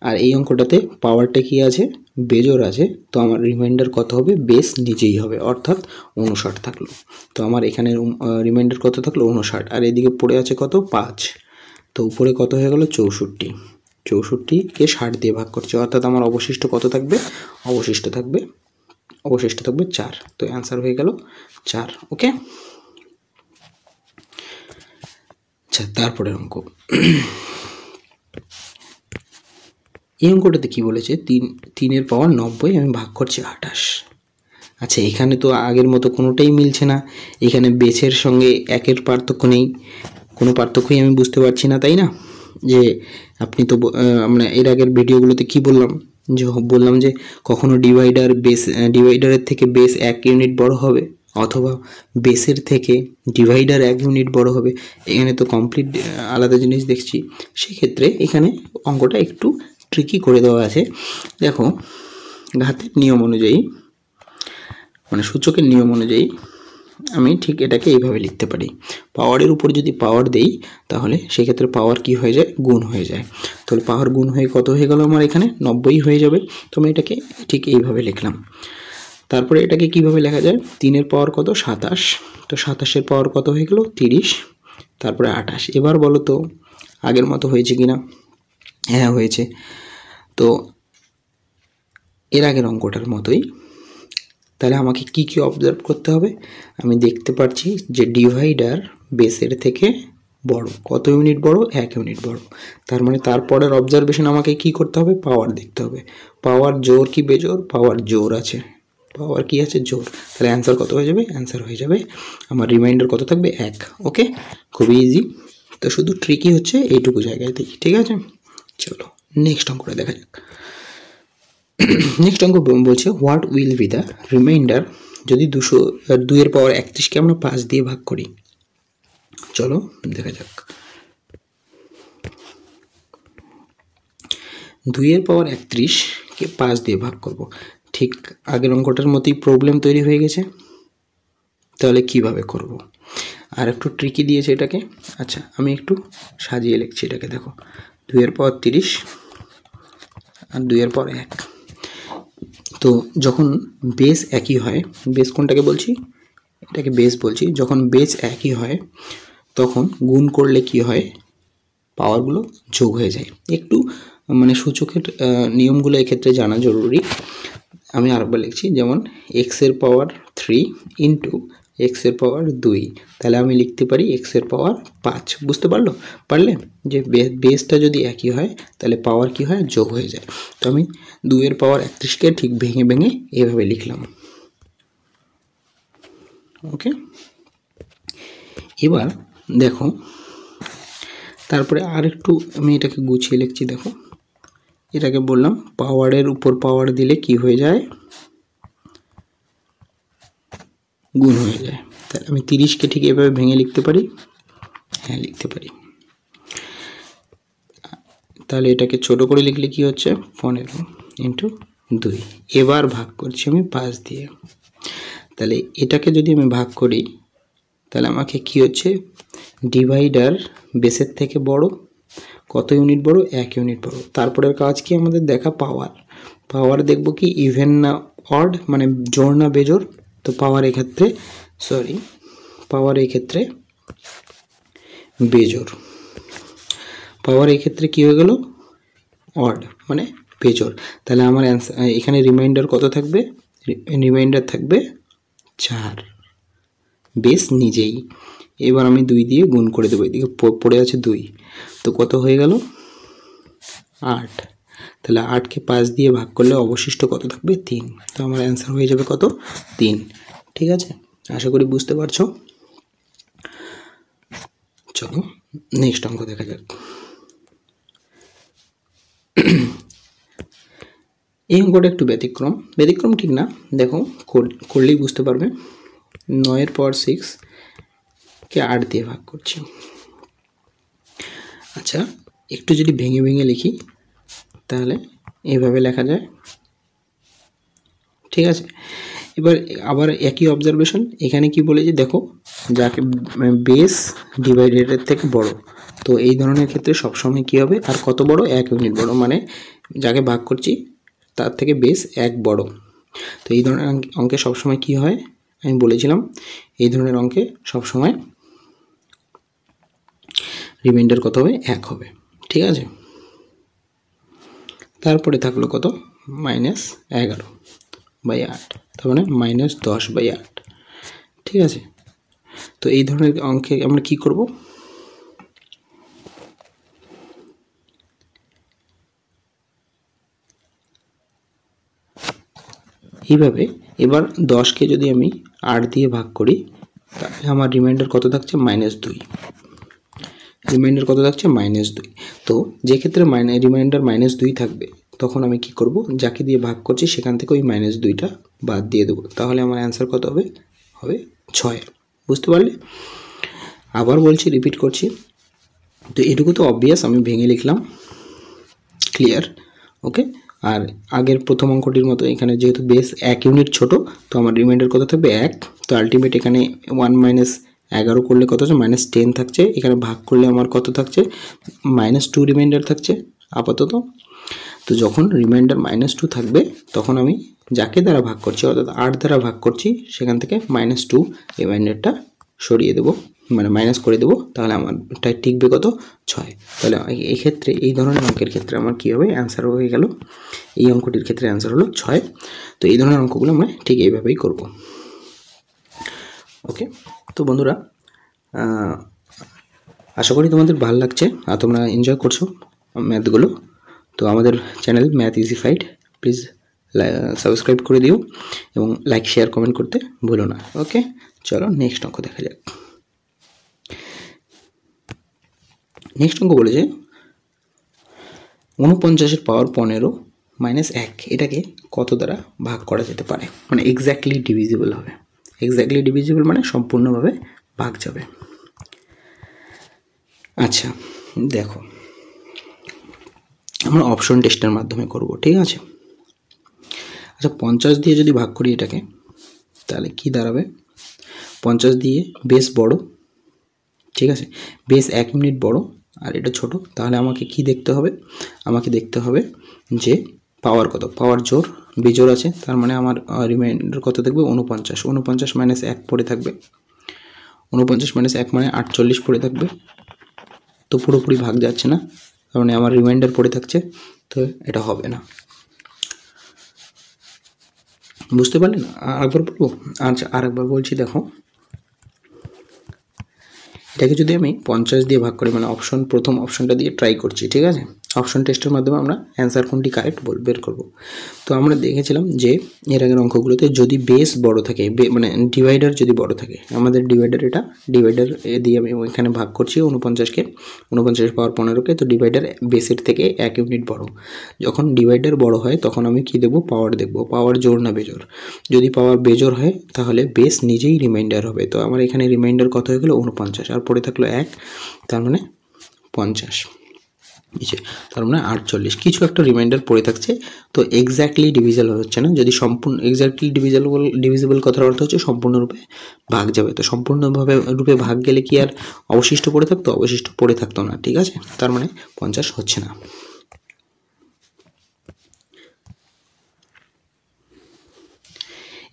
আর এই অঙ্কটাতে পাওয়ারটা কি আছে, বেজোড় আছে। তো আমার রিমাইন্ডার কত হবে, বেস নিজেই হবে, অর্থাৎ 59 থাকলো। তো আমার এখানে রিমাইন্ডার কত থাকলো, 59। আর এদিকে পড়ে আছে কত, 5। তো উপরে কত হয়ে গেল, 64। 64কে 60 দিয়ে ভাগ করছে, অর্থাৎ আমার অবশিষ্ট কত থাকবে, অবশিষ্ট থাকবে 4। তো অ্যান্সার হয়ে গেল 4, ওকে। আচ্ছা, তারপরের অঙ্ক। এই অঙ্কটাতে কি বলেছে, 3 পাওয়ার 90 আমি ভাগ করছি 28। আচ্ছা, এখানে তো আগের মতো কোনোটাই মিলছে না। এখানে বেসের সঙ্গে 1-এর পার্থক্য নেই, কোনো পার্থক্যই আমি বুঝতে পারছি না, তাই না? যে আপনি তো আমরা এর আগের ভিডিওগুলোতে কি বললাম যে কখনো ডিভাইডারের থেকে বেস 1 ইউনিট বড় হবে, অথবা বেসের থেকে ডিভাইডার 1 ইউনিট বড় হবে। এখানে তো কমপ্লিট আলাদা জিনিস দেখছি। সেক্ষেত্রে এখানে অঙ্কটা একটু ট্রিকি করে দেওয়া আছে। দেখো, ঘাতের নিয়ম অনুযায়ী, মানে সূচকের নিয়ম অনুযায়ী আমি ঠিক এটাকে এইভাবে লিখতে পারি। পাওয়ারের উপর যদি পাওয়ার দেই তাহলে সেক্ষেত্রে পাওয়ার কি হয়ে যায়, গুণ হয়ে যায়। তাহলে পাওয়ার গুণ হয়ে কত হয়ে গেল, আমার এখানে 90 হয়ে যাবে। তো আমি এটাকে ঠিক এইভাবে লিখলাম। তারপরে এটাকে কিভাবে লেখা যায়, 3-এর পাওয়ার কত, 27। তো 27-এর পাওয়ার কত হয়ে গেল, 30। তারপরে 28। এবার বলো তো আগের মতো হয়েছে কিনা, হ্যাঁ হয়েছে। তো এর আগের অঙ্কটার মতোই। তাহলে আমাকে কি কি অবজার্ভ করতে হবে, আমি দেখতে পাচ্ছি যে ডিভাইডার বেসের থেকে বড়, কত ইউনিট বড়, 1 ইউনিট বড়। তার মানে তারপরের অবজারভেশন আমাকে কি করতে হবে, পাওয়ার দেখতে হবে। পাওয়ার জোর কি বেজোর, পাওয়ার জোর আছে, পাওয়ার কি আছে, জোর। তাহলে অ্যান্সার কত হয়ে যাবে, অ্যান্সার হয়ে যাবে আমার রিমাইন্ডার কত থাকবে, 1, ওকে। খুবই ইজি। তো শুধু ট্রিকই হচ্ছে এইটুকু জায়গাতেই, ঠিক আছে। চলো নেক্সট অঙ্কটা দেখা যাক। নেক্সট অঙ্ক বলছে, what will be the reminder যদি 2-এর পাওয়ার 31কে আমরা 5 দিয়ে ভাগ করি। চলো দেখা যাক। 2-এর পাওয়ার 31কে 5 দিয়ে ভাগ করব। ঠিক আগের অঙ্কটার মতোই প্রবলেম তৈরি হয়ে গেছে। তাহলে কিভাবে করব, আর একটু ট্রিকি দিয়েছে এটাকে। আচ্ছা, আমি একটু সাজিয়ে লিখছি এটাকে। দেখো, 2-এর পাওয়ার 30 আর 2-এর পাওয়ার 1। তো যখন বেস একই হয়, বেস কোনটাকে বলছি, এটাকে বেস বলছি। যখন বেস একই হয় তখন গুণ করলে কি হয়, পাওয়ারগুলো যোগ হয়ে যায়। একটু মানে সূচকের নিয়মগুলো এক্ষেত্রে জানা জরুরি। আমি আরেকবার লিখছি, যেমন এক্সের পাওয়ার 3 ইন্টু এক্সের পাওয়ার 2। তাহলে আমি লিখতে পারি এক্সের পাওয়ার 5। বুঝতে পারলে যে বেসটা যদি একই হয় তাহলে পাওয়ার কি হয়, যোগ হয়ে যায়। তো আমি 2-এর পাওয়ার 31কে ঠিক ভেঙে ভেঙে এভাবে লিখলাম, ওকে। এবার দেখো, তারপরে আর একটু আমি এটাকে গুছিয়ে লিখছি। দেখো, এটাকে বললাম পাওয়ারের উপর পাওয়ার দিলে কি হয়ে যায়, গুণ হয়ে যায়। তাহলে আমি 30কে ঠিক এভাবে ভেঙে লিখতে পারি, হ্যাঁ লিখতে পারি। তাহলে এটাকে ছোট করে লিখলে কি হচ্ছে, 15 ইন্টু 2। এবার ভাগ করছি আমি 5 দিয়ে। তাহলে এটাকে যদি আমি ভাগ করি তাহলে আমাকে কি হচ্ছে, ডিভাইডার বেসের থেকে বড়, কত ইউনিট বড়, 1 ইউনিট বড়। তারপরের কাজ কি আমাদের দেখা, পাওয়ার। পাওয়ার দেখব কি ইভেন না অড, মানে জোর না বেজোর। তো পাওয়ার এক্ষেত্রে বেজোর। পাওয়ার এক্ষেত্রে কি হয়ে গেল, অড মানে বেজোর। তাহলে আমার অ্যান্সার এখানে রিমাইন্ডার কত থাকবে, রিমাইন্ডার থাকবে 4, বেস নিজেই। এবার আমি 2 দিয়ে গুণ করে দেবো, এদিকে পড়ে আছে 2। তো কত হয়ে গেল, 8। তাহলে 8কে 5 দিয়ে ভাগ করলে অবশিষ্ট কত থাকবে, 3। তো আমার অ্যান্সার হয়ে যাবে কত, 3, ঠিক আছে। আশা করি বুঝতে পারছো। চলো নেক্সট অঙ্ক দেখা যাক। এই অঙ্কটা একটু ব্যতিক্রম ঠিক না, দেখো করলেই বুঝতে পারবে। 9 পাওয়ার 6 কে 8 দিয়ে ভাগ করছি। আচ্ছা একটু যদি ভেঙে ভেঙে লিখি তাহলে এইভাবে লেখা যায়, ঠিক আছে। এবার আবার একই অবজারভেশন, এখানে কি বলেছে দেখো, যাকে বেস ডিভাইডেডের থেকে বড়, তো এই ধরনের ক্ষেত্রে সবসময় কি হবে, আর কত বড়, 1 ইউনিট বড়, মানে যাকে ভাগ করছি তার থেকে বেস 1 বড়। তো এই ধরনের অঙ্কে সবসময় কি হয়, আমি বলেছিলাম এই ধরনের অঙ্কে সবসময় রিমাইন্ডার কত হবে, 1 হবে, ঠিক আছে। তারপরে থাকলো কত, -11/8, তার মানে -10/8, ঠিক আছে। তো এই ধরনের অঙ্কে আমরা কি করব, এইভাবে। এবার 10কে যদি আমি 8 দিয়ে ভাগ করি তাহলে আমার রিমাইন্ডার কত থাকছে, -2, রিমাইন্ডার কত থাকছে, -2। তো যে ক্ষেত্রে রিমাইন্ডার -2 থাকবে তখন আমি কি করব, যাকে দিয়ে ভাগ করছি সেখান থেকে ওই -2টা বাদ দিয়ে দেবো, তাহলে আমার অ্যান্সার কত হবে, 6। বুঝতে পারলে? আবার বলছি, রিপিট করছি। তো এটুকু তো অবভিয়াস, আমি ভেঙে লিখলাম, ক্লিয়ার, ওকে। আর আগের প্রথম অঙ্কটির মতো এখানে যেহেতু বেস 1 ইউনিট ছোট, তো আমার রিমাইন্ডার কত থাকবে, 1। তো আলটিমেট এখানে 1 - 11 করলে কত হচ্ছে, -10 থাকছে। এখানে ভাগ করলে আমার কত থাকছে, -2 রিমাইন্ডার থাকছে আপাতত। তো যখন রিমাইন্ডার -2 থাকবে তখন আমি যাকে দ্বারা ভাগ করছি, অর্থাৎ 8 দ্বারা ভাগ করছি, সেখান থেকে -2 রিমাইন্ডারটা সরিয়ে দেবো, মানে মাইনাস করে দেবো, তাহলে আমারটাই টিকবে কত, 6। তাহলে এই ক্ষেত্রে এই ধরনের অঙ্কের ক্ষেত্রে আমার কী হবে, অ্যান্সার হয়ে গেল, এই অঙ্কটির ক্ষেত্রে অ্যান্সার হলো 6। তো এই ধরনের অঙ্কগুলো আমরা ঠিক এইভাবেই করব, ওকে। তো বন্ধুরা, আশা করি তোমাদের ভালো লাগছে আর তোমরা এনজয় করছো ম্যাথগুলো। তো আমাদের চ্যানেল ম্যাথ ইজিফাইড, প্লিজ সাবস্ক্রাইব করে দিও এবং লাইক শেয়ার কমেন্ট করতে ভুলো না, ওকে। চলো নেক্সট অঙ্ক দেখা যাক। নেক্সট অঙ্ক বলেছে 49 পাওয়ার 15 - 1 এটাকে কত দ্বারা ভাগ করা যেতে পারে, মানে এক্স্যাক্টলি ডিভিজিবল হবে। এক্স্যাক্টলি ডিভিজিবল মানে সম্পূর্ণভাবে ভাগ যাবে। আচ্ছা দেখো, আমরা অপশন টেস্টের মাধ্যমে করব, ঠিক আছে। আচ্ছা 50 দিয়ে যদি ভাগ করি এটাকে, তাহলে কি দাঁড়াবে, 50 দিয়ে বেস বড়, ঠিক আছে, বেস 1 ইউনিট বড় আর এটা ছোট, তাহলে আমাকে কি দেখতে হবে, আমাকে দেখতে হবে যে পাওয়ার কত, পাওয়ার জোর বেজোর আছে, তার মানে আমার রিমাইন্ডার কত থাকবে, 49। 49 - 1 পড়ে থাকবে, 49 - 1 মানে 48 পড়ে থাকবে। তো পুরোপুরি ভাগ যাচ্ছে না, তার মানে আমার রিমাইন্ডার পড়ে থাকছে, তো এটা হবে না। বুঝতে পারলে না? আরেকবার বলবো, আচ্ছা আরেকবার বলছি, দেখো এটাকে যদি আমি 50 দিয়ে ভাগ করি, মানে প্রথম অপশনটা দিয়ে ট্রাই করছি, ঠিক আছে। অপশন টেস্টের মাধ্যমে আমরা অ্যান্সার কোনটি কারেক্ট বের করব। তো আমরা দেখেছিলাম যে এর আগের অঙ্কগুলোতে যদি বেস বড় থাকে, মানে ডিভাইডার যদি বড় থাকে, আমাদের ডিভাইডার ডিভাইডার দিয়ে আমি ওইখানে ভাগ করছি 49কে, 49 পাওয়ার 15কে, তো ডিভাইডার বেসের থেকে 1 ইউনিট বড়। যখন ডিভাইডার বড় হয় তখন আমি কি দেবো, পাওয়ার দেখব, পাওয়ার জোর না বেজোর। যদি পাওয়ার বেজোর হয় তাহলে বেস নিজেই রিমাইন্ডার হবে। তো আমার এখানে রিমাইন্ডার কত হয়ে গেল, 49, আর পড়ে থাকলো 1, তার মানে 50, তার মানে 48, কিছু একটা রিমাইন্ডার পড়ে থাকছে। তো এক্স্যাক্টলি ডিভিজিবল হচ্ছে না। যদি সম্পূর্ণ এক্স্যাক্টলি ডিভিজিবল কথার অর্থ হচ্ছে সম্পূর্ণরূপে ভাগ যাবে। তো সম্পূর্ণভাবে ভাগ গেলে কি আর অবশিষ্ট পড়ে থাকতো, অবশিষ্ট পড়ে থাকতো না, ঠিক আছে। তার মানে 50 হচ্ছে না।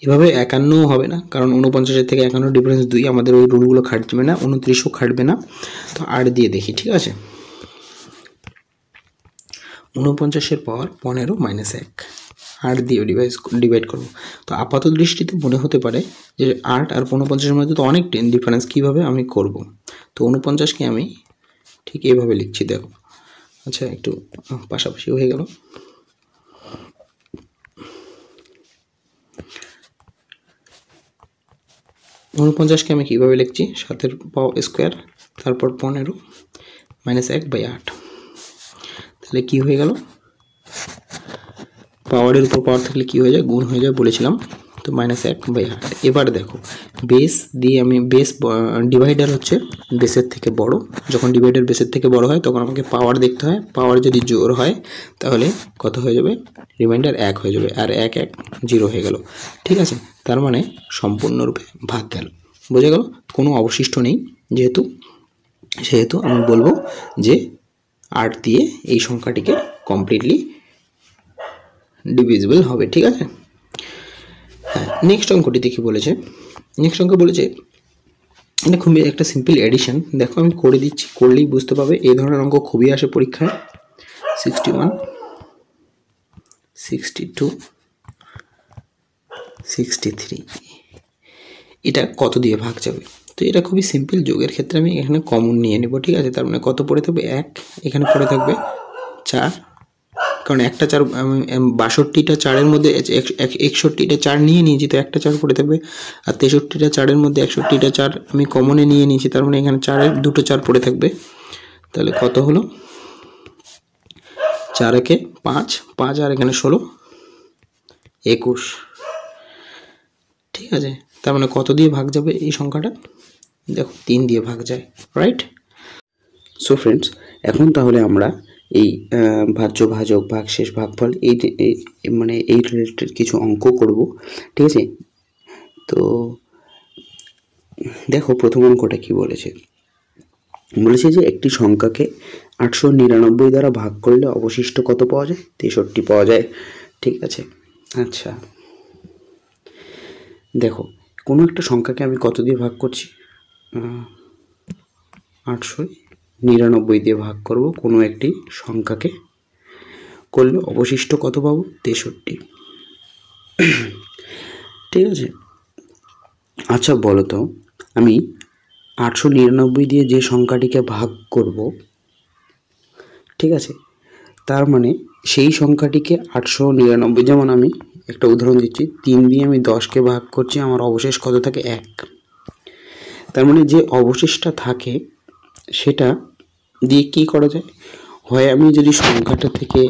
এভাবে 51 হবে না, কারণ 49 থেকে 51 ডিফারেন্স 2, আমাদের ওই রুলগুলো খাটবে না, 29ও খাটবে না। তো 8 দিয়ে দেখি, ঠিক আছে। 49 পাওয়ার 15 - 1, 8 দিয়ে ডিভাইড করব। তো আপাত দৃষ্টিতে মনে হতে পারে যে 8 আর 49-এর মধ্যে তো অনেক ডিফারেন্স, কীভাবে আমি করব। তো 49কে আমি ঠিক এইভাবে লিখছি, দেখো। আচ্ছা একটু পাশাপাশি হয়ে গেল। 49কে আমি কীভাবে লিখছি, 7 স্কোয়ার তারপর 15 মাইনাস 1/8। তাহলে কী হয়ে গেল, পাওয়ারের উপর পাওয়ার থাকলে কী হয়ে যায়, গুণ হয়ে যায় বলেছিলাম। তো -1/8। এবার দেখো বেস দিয়ে আমি ডিভাইডার হচ্ছে বেসের থেকে বড়, যখন ডিভাইডার বেসের থেকে বড় হয় তখন আমাকে পাওয়ার দেখতে হয়। পাওয়ার যদি জোর হয় তাহলে কত হয়ে যাবে, রিমাইন্ডার 1 হয়ে যাবে, আর 1 1 0 হয়ে গেল। ঠিক আছে, তার মানে সম্পূর্ণরূপে ভাগ গেল, বোঝা গেল, কোনো অবশিষ্ট নেই। সেহেতু আমি বলবো যে 8 দিয়ে এই সংখ্যাটিকে কমপ্লিটলি ডিভিজিবল হবে। ঠিক আছে, হ্যাঁ। নেক্সট অঙ্কটিতে কি বলেছে, নেক্সট অঙ্ক বলেছে, এটা খুবই একটা সিম্পল এডিশন। দেখো আমি করে দিচ্ছি, করলেই বুঝতে পারবে। এই ধরনের অঙ্ক খুবই আসে পরীক্ষায়। 61, 62, 63, এটা কত দিয়ে ভাগ যাবে? তো এটা খুবই সিম্পল, যোগের ক্ষেত্রে আমি এখানে কমন নিয়ে নেব। ঠিক আছে, তার মানে কত পড়ে থাকবে, 1, এখানে পড়ে থাকবে 4, কারণ একটা 4, 62টা 4-এর মধ্যে 61টা 4 নিয়ে নিয়েছি, তো একটা 4 পড়ে থাকবে। আর 63টা 4-এর মধ্যে 61টা 4 আমি কমনে নিয়ে নিয়েছি, তার মানে এখানে 4-এর 2টো 4 পড়ে থাকবে। তাহলে কত হলো, 4 একে 5, 5 আর এখানে 16, 21। ঠিক আছে, তার মানে কত দিয়ে ভাগ যাবে এই সংখ্যাটা, দেখো 3 দিয়ে ভাগ যায়, রাইট। সো ফ্রেন্ডস, এখন তাহলে আমরা এই ভাজ্য, ভাজক, ভাগশেষ, ভাগফল মানে এই রিলেটেড কিছু অঙ্ক করব। ঠিক আছে, তো দেখো প্রথম অঙ্কটা কি বলেছে, যে একটি সংখ্যাকে 899 দ্বারা ভাগ করলে অবশিষ্ট কত পাওয়া যায়, 63 পাওয়া যায়। ঠিক আছে, আচ্ছা দেখো কোনো একটা সংখ্যাকে আমি কত দিয়ে ভাগ করছি, 899 দিয়ে ভাগ করব কোনো একটি সংখ্যাকে, করলে অবশিষ্ট কত পাবো, 63। ঠিক আছে, আচ্ছা বলো তো, আমি 899 দিয়ে যে সংখ্যাটিকে ভাগ করব, ঠিক আছে, তার মানে সেই সংখ্যাটিকে 899, যেমন আমি একটা উদাহরণ দিচ্ছি, 3 দিয়ে আমি 10কে ভাগ করছি, আমার অবশেষ কত থাকে, 1। তার মানে যে অবশেষটা থাকে সেটা দিয়ে কি করা যায়, হয় আমি যদি সংখ্যাটা থেকে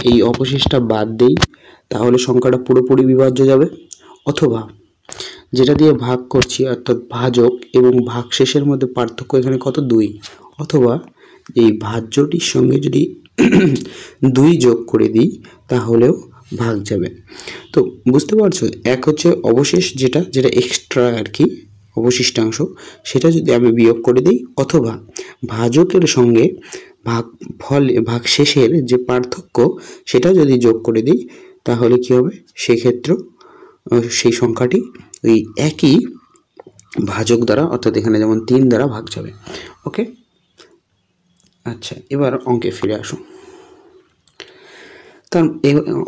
এই অবশেষটা বাদ দেই তাহলে সংখ্যাটা পুরোপুরি বিভাজ্য যাবে, অথবা যেটা দিয়ে ভাগ করছি অর্থাৎ ভাজক এবং ভাগশেষের মধ্যে পার্থক্য এখানে কত, 2, অথবা এই ভাজ্যটির সঙ্গে যদি 2 যোগ করে দিই তাহলেও ভাগ যাবে। তো বুঝতে পারছো, এক হচ্ছে অবশেষ যেটা এক্সট্রা আর কি অবশিষ্টাংশ, সেটা যদি আমি বিয়োগ করে দিই, অথবা ভাজকের সঙ্গে ভাগশেষের যে পার্থক্য সেটা যদি যোগ করে দিই তাহলে কি হবে, সেক্ষেত্রেও সেই সংখ্যাটি ওই একই ভাজক দ্বারা, অর্থাৎ এখানে যেমন 3 দ্বারা ভাগ যাবে। ওকে, আচ্ছা এবার অঙ্কে ফিরে আসো। তার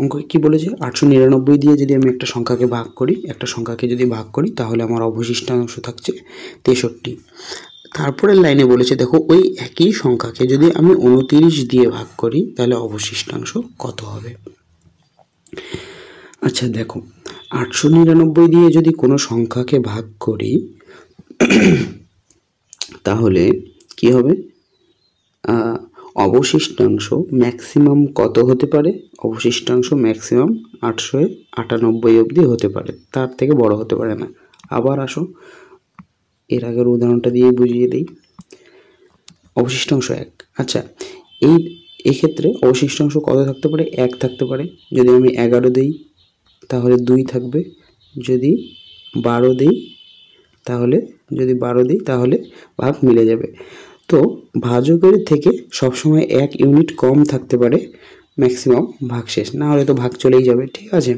অঙ্ক কি বলেছে, 899 দিয়ে যদি আমি একটা সংখ্যাকে ভাগ করি তাহলে আমার অবশিষ্টাংশ থাকছে 63। তারপরের লাইনে বলেছে দেখো, ওই একই সংখ্যাকে যদি আমি 29 দিয়ে ভাগ করি তাহলে অবশিষ্টাংশ কত হবে। আচ্ছা দেখো, 899 দিয়ে যদি কোনো সংখ্যাকে ভাগ করি তাহলে কি হবে, অবশিষ্টাংশ ম্যাক্সিমাম কত হতে পারে, অবশিষ্টাংশ ম্যাক্সিমাম 898 অবধি হতে পারে, তার থেকে বড় হতে পারে না। আবার আসো এর আগের উদাহরণটা দিয়ে বুঝিয়ে দিই, অবশিষ্টাংশ 1। আচ্ছা এই ক্ষেত্রে অবশিষ্টাংশ কত থাকতে পারে, 1 থাকতে পারে। যদি আমি 11 দিই তাহলে 2 থাকবে, যদি 12 দিই তাহলে ভাগ মিলে যাবে। তো ভাজকের থেকে সবসময় 1 ইউনিট কম থাকতে পারে ম্যাক্সিমাম ভাগশেষ, না হলে তো ভাগ চলেই যাবে। ঠিক আছে,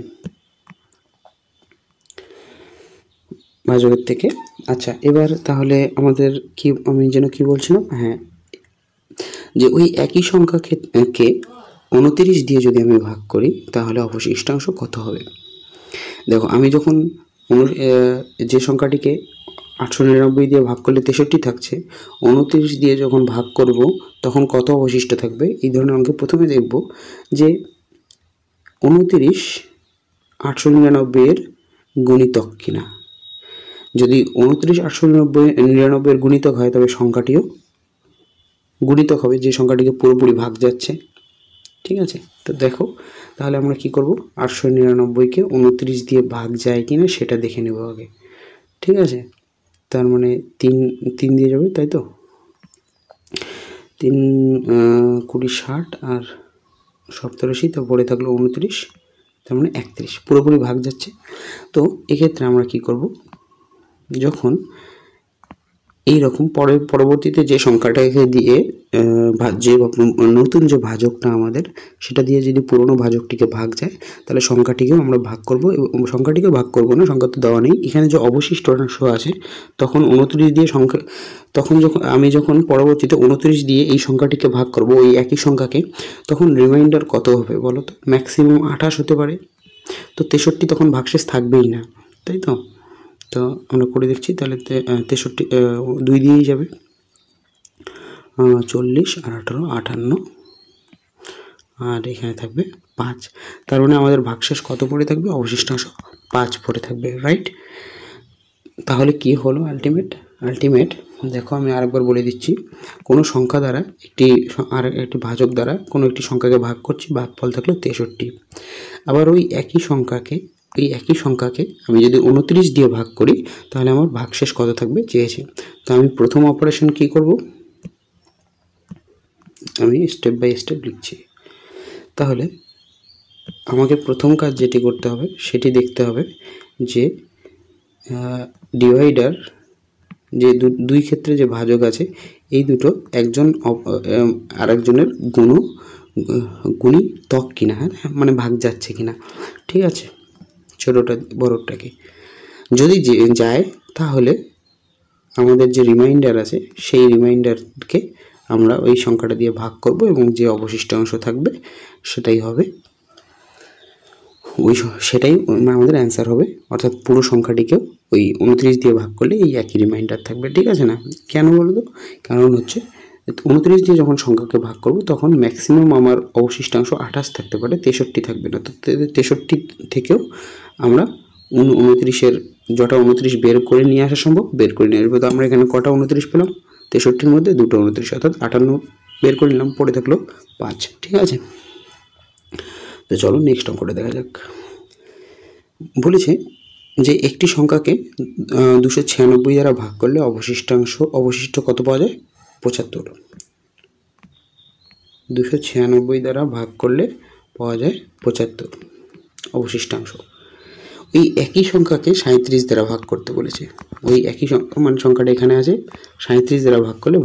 ভাজকের থেকে। আচ্ছা এবার তাহলে আমাদের কি, আমি যেন কি বলছিলাম, হ্যাঁ, যে ওই একই সংখ্যাকে 29 দিয়ে যদি আমি ভাগ করি তাহলে অবশিষ্টাংশ কত হবে। দেখো আমি যখন যে সংখ্যাটিকে 899 দিয়ে ভাগ করলে 63 থাকছে, 29 দিয়ে যখন ভাগ করব তখন কত অবশিষ্ট থাকবে। এই ধরনের অঙ্কে প্রথমে দেখব যে 29 899 এর গুণিতক কিনা। যদি 29,899 গুণিতক হয় তবে সংখ্যাটিও গুণিতক হবে, যে সংখ্যাটিকে পুরোপুরি ভাগ যাচ্ছে। ঠিক আছে, তো দেখো তাহলে আমরা কি করব, 899কে 29 দিয়ে ভাগ যায় কিনা সেটা দেখে নেব আগে। ঠিক আছে, তার মানে 3 দিয়ে যাবে, তাই তো 3 20 60 আর 87, তো পড়ে থাকলো 29, তার মানে 31, পুরোপুরি ভাগ যাচ্ছে। তো এক্ষেত্রে আমরা কি করব, যখন এইরকম পরবর্তীতে যে সংখ্যাটাকে দিয়ে যে নতুন যে ভাজকটা আমাদের, সেটা দিয়ে যদি পুরনো ভাজকটিকে ভাগ যায়, তাহলে সংখ্যাটিকেও আমরা ভাগ করব, এবং সংখ্যাটিকেও ভাগ করব না, সংখ্যা তো দেওয়া নেই এখানে, যে অবশিষ্ট অংশ আছে তখন 29 দিয়ে সংখ্যা, তখন যখন পরবর্তীতে 29 দিয়ে এই সংখ্যাটিকে ভাগ করব ওই একই সংখ্যাকে, তখন রিমাইন্ডার কত হবে বলো তো? ম্যাক্সিমাম 28 হতে পারে, তো 63 তখন ভাগশেষ থাকবেই না, তাই তো? তো আমরা করে দেখছি, তাহলে 63 2 দিয়েই যাবে, 40 আর 18 58, আর এখানে থাকবে 5, তার মানে আমাদের ভাগশেষ কত পড়ে থাকবে? অবশিষ্টাংশ 5 পড়ে থাকবে, রাইট? তাহলে কি হলো আলটিমেট দেখো আমি আরেকবার বলে দিচ্ছি, কোনো সংখ্যা দ্বারা একটি ভাজক দ্বারা কোনো একটি সংখ্যাকে ভাগ করছি, ভাগফল থাকলো 63। আবার ওই একই সংখ্যাকে আমি যদি 29 দিয়ে ভাগ করি, তাহলে আমার ভাগশেষ কত থাকবে চেয়েছে। তো আমি প্রথম অপারেশন কি করব, আমি স্টেপ বাই স্টেপ লিখছি। তাহলে আমাকে প্রথম কাজ যেটি করতে হবে সেটি দেখতে হবে যে ডিভাইডার, যে দুই ক্ষেত্রে যে ভাজক আছে এই দুটো একজন আরেকজনের গুণিতক কিনা, হ্যাঁ মানে ভাগ যাচ্ছে কিনা। ঠিক আছে, ছোটোটা বড়টাকে যদি যায়, তাহলে আমাদের যে রিমাইন্ডার আছে সেই রিমাইন্ডারকে আমরা ওই সংখ্যাটা দিয়ে ভাগ করব, এবং যে অবশিষ্ট অংশ থাকবে সেটাই হবে সেটাই আমাদের অ্যান্সার হবে, অর্থাৎ পুরো সংখ্যাটিকেও ওই 29 দিয়ে ভাগ করলে এই একই রিমাইন্ডার থাকবে। ঠিক আছে না? কেন বলো তো? কারণ হচ্ছে 29 দিয়ে যখন সংখ্যাকে ভাগ করব তখন ম্যাক্সিমাম আমার অবশিষ্টাংশ 28 থাকতে পারে, 63 থাকবে না। তো 63 থেকেও আমরা 29-এর যটা 29 বের করে নিয়ে আসা সম্ভব বের করে নিয়ে আসবো। তো আমরা এখানে কটা 29 পেলাম? 63-র মধ্যে দুটো 29, অর্থাৎ 58 বের করে নিলাম, পড়ে থাকলো 5। ঠিক আছে, তো চলো নেক্সট অঙ্কটা দেখা যাক। বলেছে যে একটি সংখ্যাকে 296 দ্বারা ভাগ করলে অবশিষ্ট কত পাওয়া যায়? 75। 296 দ্বারা ভাগ করলে পাওয়া যায় 75 অবশিষ্টাংশ। ওই একই সংখ্যাকে 37 দ্বারা ভাগ করতে বলেছে। ওই একই সংখ্যা মানে সংখ্যাটা এখানে আছে, 37 দ্বারা ভাগ করলে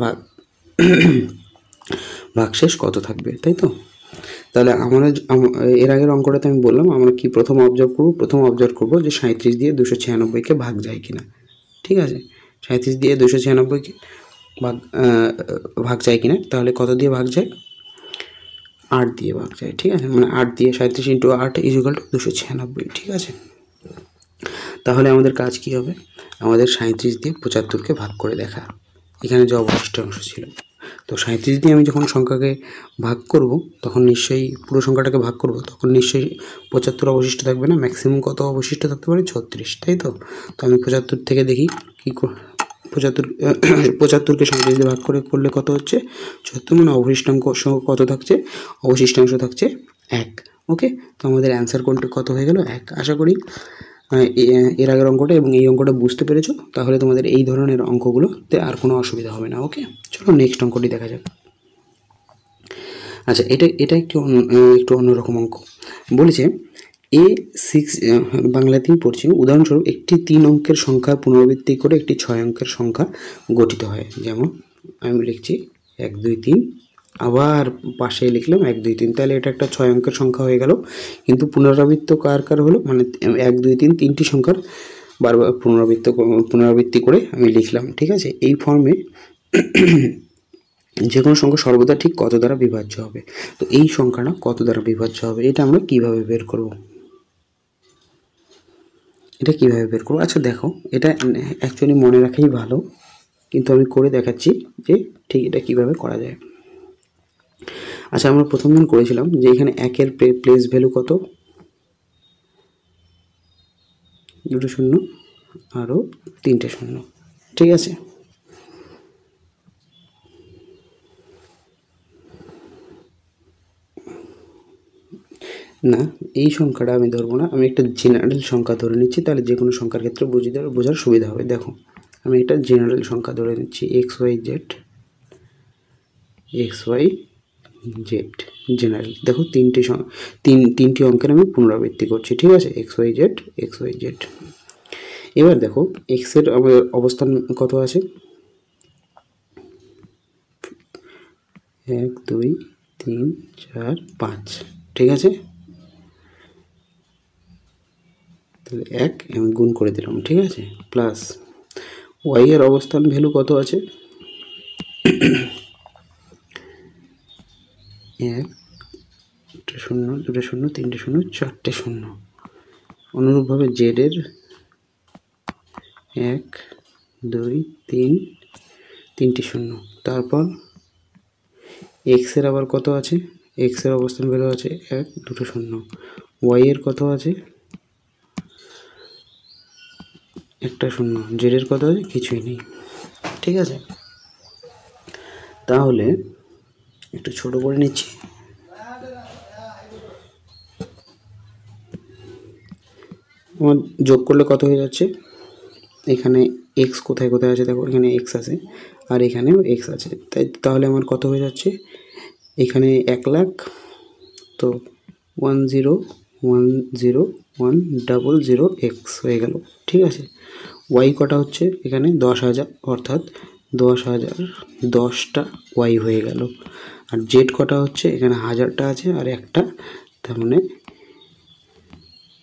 ভাগশেষ কত থাকবে, তাই তো? তাহলে আমরা এর আগের অঙ্কটাতে আমি বললাম আমরা কি প্রথম অবজার্ভ করব যে 37 দিয়ে 296কে ভাগ যায় কিনা। ঠিক আছে, 37 দিয়ে 296কে ভাগ যায় কিনা, তাহলে কত দিয়ে ভাগ যায়? 8 দিয়ে ভাগ যায়। ঠিক আছে, মানে 8 দিয়ে 37 × 8 = 296। ঠিক আছে, তাহলে আমাদের কাজ কি হবে? আমাদের 37 দিয়ে 75কে ভাগ করে দেখা, এখানে যে অবশিষ্ট অংশ ছিল। তো 37 দিয়ে আমি যখন সংখ্যাকে ভাগ করব তখন নিশ্চয়ই পুরো সংখ্যাটাকে ভাগ করব, তখন নিশ্চয়ই 75 অবশিষ্ট থাকবে না। ম্যাক্সিমাম কত অবশিষ্ট থাকতে পারে? 36, তাই তো? তো আমি 75 থেকে দেখি কি 75কে 37 দিয়ে ভাগ করলে কত হচ্ছে? 76, মানে অবশিষ্টাংশ কত থাকছে? অবশিষ্টাংশ থাকছে 1। ওকে, তো আমাদের অ্যান্সার কত হয়ে গেল? 1। আশা করি এর আগের অঙ্কটা এবং এই অঙ্কটা বুঝতে পেরেছো, তাহলে তোমাদের এই ধরনের অঙ্কগুলোতে আর কোনো অসুবিধা হবে না। ওকে, চলো নেক্সট অঙ্কটি দেখা যাক। আচ্ছা, এটা একটু অন্যরকম অঙ্ক। বলেছে A6, বাংলাতেই পড়ছি। উদাহরণস্বরূপ একটি 3 অঙ্কের সংখ্যার পুনরাবৃত্তি করে একটি 6 অঙ্কের সংখ্যা গঠিত হয়। যেমন আমি লিখছি 1 2 3, আবার পাশে লিখলাম 1 2 3, তাহলে এটা একটা 6 অঙ্কের সংখ্যা হয়ে গেল। কিন্তু পুনরাবৃত্ত কার হলো, মানে 1 2 3 তিনটি সংখ্যার বারবার পুনরাবৃত্তি করে আমি লিখলাম। ঠিক আছে, এই ফর্মে যে কোনো সংখ্যা সর্বদা ঠিক কত দ্বারা বিভাজ্য হবে? তো এই সংখ্যাটা কত দ্বারা বিভাজ্য হবে এটা আমরা কিভাবে বের করব? আচ্ছা দেখো, এটা অ্যাকচুয়ালি মনে রাখাই ভালো, কিন্তু আমি করে দেখাচ্ছি যে ঠিক এটা কিভাবে করা যায়। আচ্ছা, আমরা প্রথম দিন করেছিলাম যে এখানে 1-এর প্লেস ভ্যালু কত? 2 0, আরও 3টে শূন্য। ঠিক আছে, না এই সংখ্যাটা আমি ধরবো না, আমি একটা জেনারেল সংখ্যা ধরে নিচ্ছি, তাহলে যে কোনো সংখ্যার ক্ষেত্রে বোঝার সুবিধা হবে। দেখো আমি একটা জেনারেল সংখ্যা ধরে নিচ্ছি XY Z জেনারেল। দেখো তিনটি অঙ্কের আমি পুনরাবৃত্তি করছি। ঠিক আছে, XY Z। এবার দেখো এক্সের আমাদের অবস্থান কত আছে, 1 2 3 4 5। ঠিক আছে, তাহলে 1 আমি গুণ করে দিলাম। ঠিক আছে, প্লাস ওয়াই এর অবস্থান ভ্যালু কত আছে, 1 শূন্য 2 শূন্য 3 শূন্য 4 শূন্য। অনুরূপভাবে জেড এর 1 2 3 3 শূন্য। তারপর এক্স এর আবার কত আছে, এক্স এর অবস্থান ভ্যালু আছে 1 2 শূন্য। ওয়াই এর কত আছে, 1 শূন্য। জেড এর কত আছে, কিছুই নেই। ঠিক আছে, তাহলে একটু ছোট করে নিচ্ছি। আমার যোগ করলে কত হয়ে যাচ্ছে, এখানে এক্স কোথায় কোথায় আছে দেখো, এখানে এক্স আছে আর এখানেও এক্স আছে, তাহলে আমার কত হয়ে যাচ্ছে, এখানে 1,00,000, তো 1010100 এক্স হয়ে গেল। ঠিক আছে, ওয়াই কটা হচ্ছে, এখানে 10,000, অর্থাৎ 10,000 10টা ওয়াই হয়ে গেল। আর জেড কটা হচ্ছে, এখানে 1000টা আছে আর একটা, তার মানে